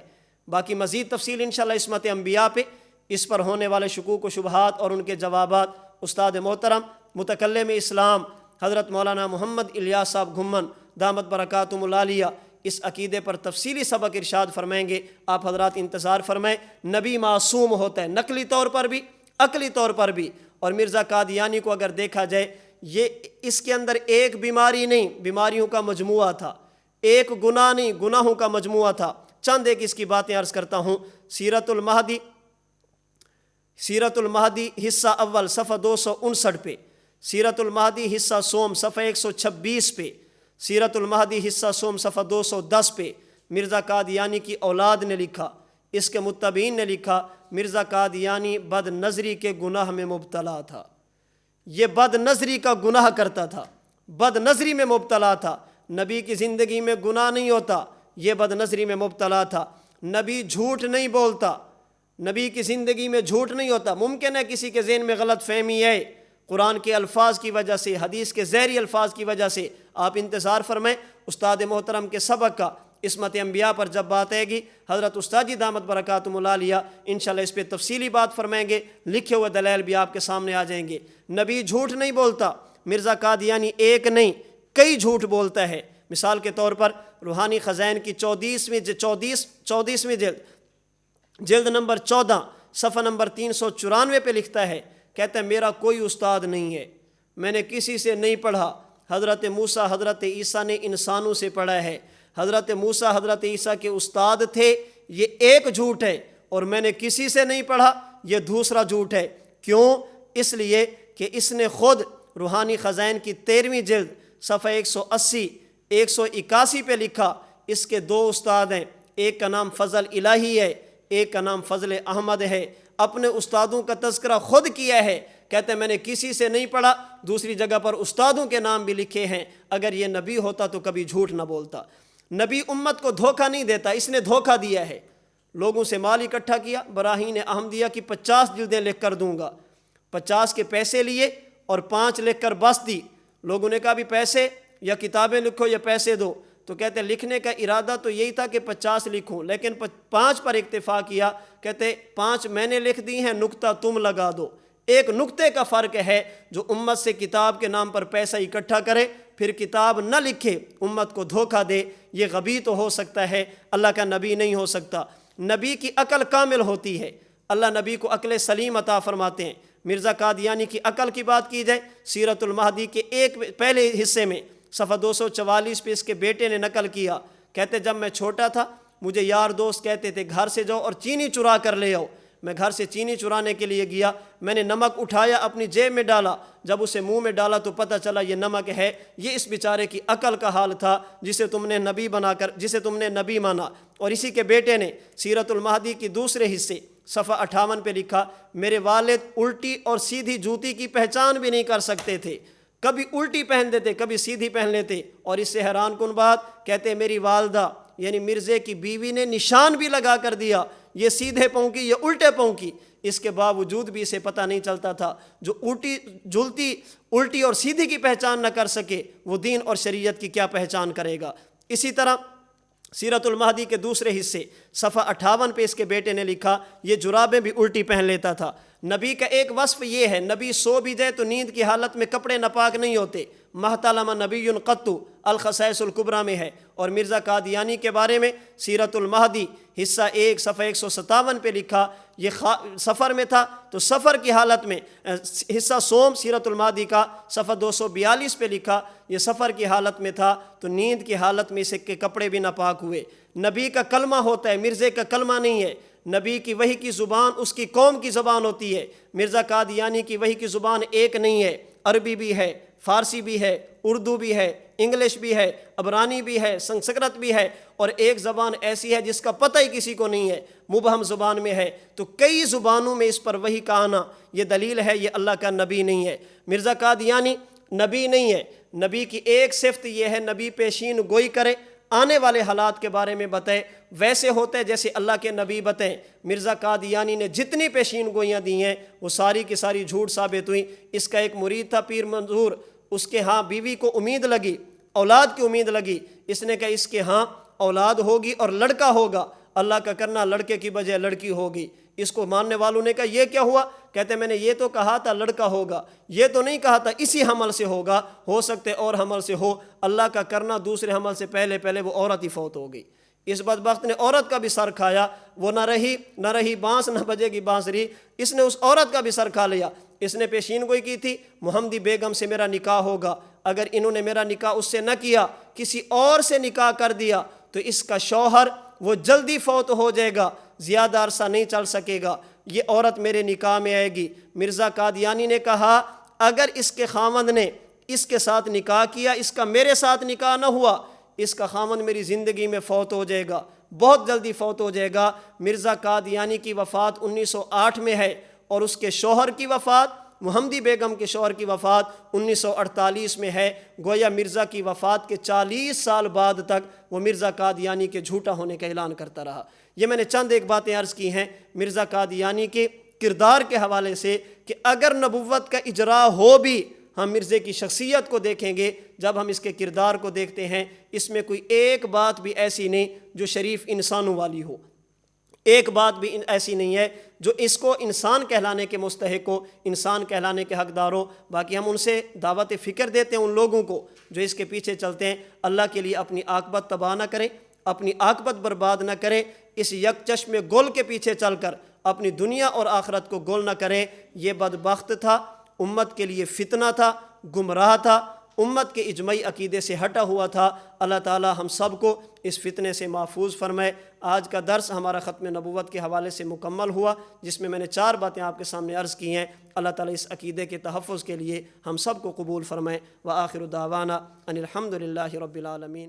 باقی مزید تفصیل انشاءاللہ عصمت انبیاء پہ، اس پر ہونے والے شکوک و شبہات اور ان کے جوابات استاد محترم متکلم اسلام حضرت مولانا محمد الیاس صاحب گھمن دامت برکاتہم العالیہ اس عقیدے پر تفصیلی سبق ارشاد فرمائیں گے۔ آپ حضرات انتظار فرمائیں۔ نبی معصوم ہوتا ہے، نقلی طور پر بھی، عقلی طور پر بھی۔ اور مرزا قادیانی کو اگر دیکھا جائے، یہ اس کے اندر ایک بیماری نہیں، بیماریوں کا مجموعہ تھا، ایک گناہ نہیں، گناہوں کا مجموعہ تھا۔ چند ایک اس کی باتیں عرض کرتا ہوں۔ سیرت المہدی حصہ اول صفحہ 259 پہ، سیرت المہدی حصہ سوم صفحہ 126 پہ، سیرت المہدی حصہ سوم صفحہ 210 پہ مرزا قادیانی کی اولاد نے لکھا، اس کے متبعین نے لکھا، مرزا قادیانی بد نظری کے گناہ میں مبتلا تھا۔ یہ بد نظری کا گناہ کرتا تھا، بد نظری میں مبتلا تھا۔ نبی کی زندگی میں گناہ نہیں ہوتا، یہ بد نظری میں مبتلا تھا۔ نبی جھوٹ نہیں بولتا، نبی کی زندگی میں جھوٹ نہیں ہوتا۔ ممکن ہے کسی کے ذہن میں غلط فہمی ہے قرآن کے الفاظ کی وجہ سے، حدیث کے ذیلی الفاظ کی وجہ سے۔ آپ انتظار فرمائیں استاد محترم کے سبق کا، عصمت انبیاء پر جب بات آئے گی حضرت استاد جی دامت برکاتہم العالیہ انشاءاللہ اس پہ تفصیلی بات فرمائیں گے، لکھے ہوئے دلائل بھی آپ کے سامنے آ جائیں گے۔ نبی جھوٹ نہیں بولتا، مرزا قادیانی ایک نہیں کئی جھوٹ بولتا ہے۔ مثال کے طور پر روحانی خزائن کی 24ویں جلد نمبر 14 صفحہ نمبر 394 پہ لکھتا ہے، کہتا ہے میرا کوئی استاد نہیں ہے، میں نے کسی سے نہیں پڑھا۔ حضرت موسیٰ حضرت عیسیٰ نے انسانوں سے پڑھا ہے، حضرت موسیٰ حضرت عیسیٰ کے استاد تھے، یہ ایک جھوٹ ہے، اور میں نے کسی سے نہیں پڑھا، یہ دوسرا جھوٹ ہے۔ کیوں؟ اس لیے کہ اس نے خود روحانی خزائن کی 13ویں جلد صفحہ 180 181 پہ لکھا، اس کے دو استاد ہیں، ایک کا نام فضل الہی ہے، ایک کا نام فضل احمد ہے۔ اپنے استادوں کا تذکرہ خود کیا ہے، کہتے ہیں میں نے کسی سے نہیں پڑھا، دوسری جگہ پر استادوں کے نام بھی لکھے ہیں۔ اگر یہ نبی ہوتا تو کبھی جھوٹ نہ بولتا۔ نبی امت کو دھوکہ نہیں دیتا، اس نے دھوکہ دیا ہے۔ لوگوں سے مال اکٹھا کیا، براہین احمدیہ کی 50 جلدیں لکھ کر دوں گا، 50 کے پیسے لیے اور 5 لکھ کر بس دی۔ لوگوں نے کہا بھی پیسے یا کتابیں لکھو یا پیسے دو، تو کہتے لکھنے کا ارادہ تو یہی تھا کہ 50 لکھوں، لیکن 5 پر اکتفا کیا۔ کہتے 5 میں نے لکھ دی ہیں، نقطہ تم لگا دو۔ ایک نقطے کا فرق ہے، جو امت سے کتاب کے نام پر پیسہ اکٹھا کرے پھر کتاب نہ لکھے، امت کو دھوکہ دے، یہ غبی تو ہو سکتا ہے، اللہ کا نبی نہیں ہو سکتا۔ نبی کی عقل کامل ہوتی ہے، اللہ نبی کو عقل سلیم عطا فرماتے ہیں۔ مرزا قادیانی کی عقل کی بات کی جائے، سیرت المہدی کے ایک پہلے حصے میں صفحہ 244 پہ اس کے بیٹے نے نقل کیا، کہتے جب میں چھوٹا تھا مجھے یار دوست کہتے تھے گھر سے جاؤ اور چینی چرا کر لے آؤ۔ میں گھر سے چینی چرانے کے لیے گیا، میں نے نمک اٹھایا اپنی جیب میں ڈالا، جب اسے منہ میں ڈالا تو پتہ چلا یہ نمک ہے۔ یہ اس بیچارے کی عقل کا حال تھا جسے تم نے نبی مانا۔ اور اسی کے بیٹے نے سیرت المہدی کی دوسرے حصے صفحہ 58 پہ لکھا، میرے والد الٹی اور سیدھی جوتی کی پہچان بھی نہیں کر سکتے تھے، کبھی الٹی پہن دیتے کبھی سیدھی پہن لیتے۔ اور اس سے حیران کن بات، کہتے میری والدہ یعنی مرزے کی بیوی نے نشان بھی لگا کر دیا، یہ سیدھے پاؤں کی یہ الٹے پاؤں کی، اس کے باوجود بھی اسے پتہ نہیں چلتا تھا۔ جو الٹی اور سیدھی کی پہچان نہ کر سکے وہ دین اور شریعت کی کیا پہچان کرے گا۔ اسی طرح سیرت المہدی کے دوسرے حصے صفحہ 58 پہ اس کے بیٹے نے لکھا، یہ جرابیں بھی الٹی پہن لیتا تھا۔ نبی کا ایک وصف یہ ہے، نبی سو بھی جائے تو نیند کی حالت میں کپڑے ناپاک نہیں ہوتے، محتلم نبی قط الخصائص الکبریٰ میں ہے۔ اور مرزا قادیانی کے بارے میں سیرت المہدی حصہ 1 صفحہ 157 پہ لکھا، یہ سفر میں تھا تو سفر کی حالت میں، حصہ سوم سیرت المہدی کا صفحہ 242 پہ لکھا، یہ سفر کی حالت میں تھا تو نیند کی حالت میں اسے کے کپڑے بھی ناپاک ہوئے۔ نبی کا کلمہ ہوتا ہے، مرزے کا کلمہ نہیں ہے۔ نبی کی وحی کی زبان اس کی قوم کی زبان ہوتی ہے، مرزا قادیانی کی وحی کی زبان ایک نہیں ہے، عربی بھی ہے، فارسی بھی ہے، اردو بھی ہے، انگلش بھی ہے، عبرانی بھی ہے، سنسکرت بھی ہے، اور ایک زبان ایسی ہے جس کا پتہ ہی کسی کو نہیں ہے، مبہم زبان میں ہے۔ تو کئی زبانوں میں اس پر وحی کا آنا یہ دلیل ہے یہ اللہ کا نبی نہیں ہے۔ مرزا قادیانی نبی نہیں ہے۔ نبی کی ایک صفت یہ ہے، نبی پیشین گوئی کرے، آنے والے حالات کے بارے میں بتائے، ویسے ہوتے جیسے اللہ کے نبی بتائیں۔ مرزا قادیانی نے جتنی پیشین گوئیاں دی ہیں وہ ساری کی ساری جھوٹ ثابت ہوئی۔ اس کا ایک مرید تھا پیر منظور، اس کے ہاں بیوی کو امید لگی، اولاد کی امید لگی، اس نے کہا اس کے ہاں اولاد ہوگی اور لڑکا ہوگا، اللہ کا کرنا لڑکے کی بجائے لڑکی ہوگی۔ اس کو ماننے والوں نے کہا یہ کیا ہوا؟ کہتے میں نے یہ تو کہا تھا لڑکا ہوگا، یہ تو نہیں کہا تھا اسی حمل سے ہوگا، ہو سکتے اور حمل سے ہو، اللہ کا کرنا دوسرے حمل سے پہلے وہ عورت ہی فوت ہو گئی۔ اس بدبخت نے عورت کا بھی سر کھایا، وہ نہ رہی بانس نہ بجے گی بانسری، اس نے اس عورت کا بھی سر کھا لیا۔ اس نے پیشین گوئی کی تھی محمدی بیگم سے میرا نکاح ہوگا، اگر انہوں نے میرا نکاح اس سے نہ کیا، کسی اور سے نکاح کر دیا تو اس کا شوہر وہ جلدی فوت ہو جائے گا، زیادہ عرصہ نہیں چل سکے گا، یہ عورت میرے نکاح میں آئے گی۔ مرزا قادیانی نے کہا اگر اس کے خاوند نے اس کے ساتھ نکاح کیا، اس کا میرے ساتھ نکاح نہ ہوا، اس کا خاوند میری زندگی میں فوت ہو جائے گا، بہت جلدی فوت ہو جائے گا۔ مرزا قادیانی کی وفات 1908 میں ہے اور اس کے شوہر کی وفات، محمدی بیگم کے شوہر کی وفات 1948 میں ہے۔ گویا مرزا کی وفات کے 40 سال بعد تک وہ مرزا قادیانی کے جھوٹا ہونے کا اعلان کرتا رہا۔ یہ میں نے چند ایک باتیں عرض کی ہیں مرزا قادیانی کے کردار کے حوالے سے کہ اگر نبوت کا اجرا ہو بھی، ہم مرزے کی شخصیت کو دیکھیں گے، جب ہم اس کے کردار کو دیکھتے ہیں اس میں کوئی ایک بات بھی ایسی نہیں جو شریف انسانوں والی ہو، ایک بات بھی ایسی نہیں ہے جو اس کو انسان کہلانے کے مستحق ہو، انسان کہلانے کے حقدار ہو۔ باقی ہم ان سے دعوت فکر دیتے ہیں ان لوگوں کو جو اس کے پیچھے چلتے ہیں، اللہ کے لیے اپنی عاقبت تباہ نہ کریں، اپنی عاقبت برباد نہ کریں، اس یک چشم گل کے پیچھے چل کر اپنی دنیا اور آخرت کو گول نہ کریں۔ یہ بدبخت تھا، امت کے لیے فتنہ تھا، گمراہ تھا، امت کے اجماعی عقیدے سے ہٹا ہوا تھا۔ اللہ تعالی ہم سب کو اس فتنے سے محفوظ فرمائے۔ آج کا درس ہمارا ختم نبوت کے حوالے سے مکمل ہوا، جس میں نے 4 باتیں آپ کے سامنے عرض کی ہیں۔ اللہ تعالی اس عقیدے کے تحفظ کے لیے ہم سب کو قبول فرمائے۔ وآخر دعوانا ان الحمد للہ رب العالمین۔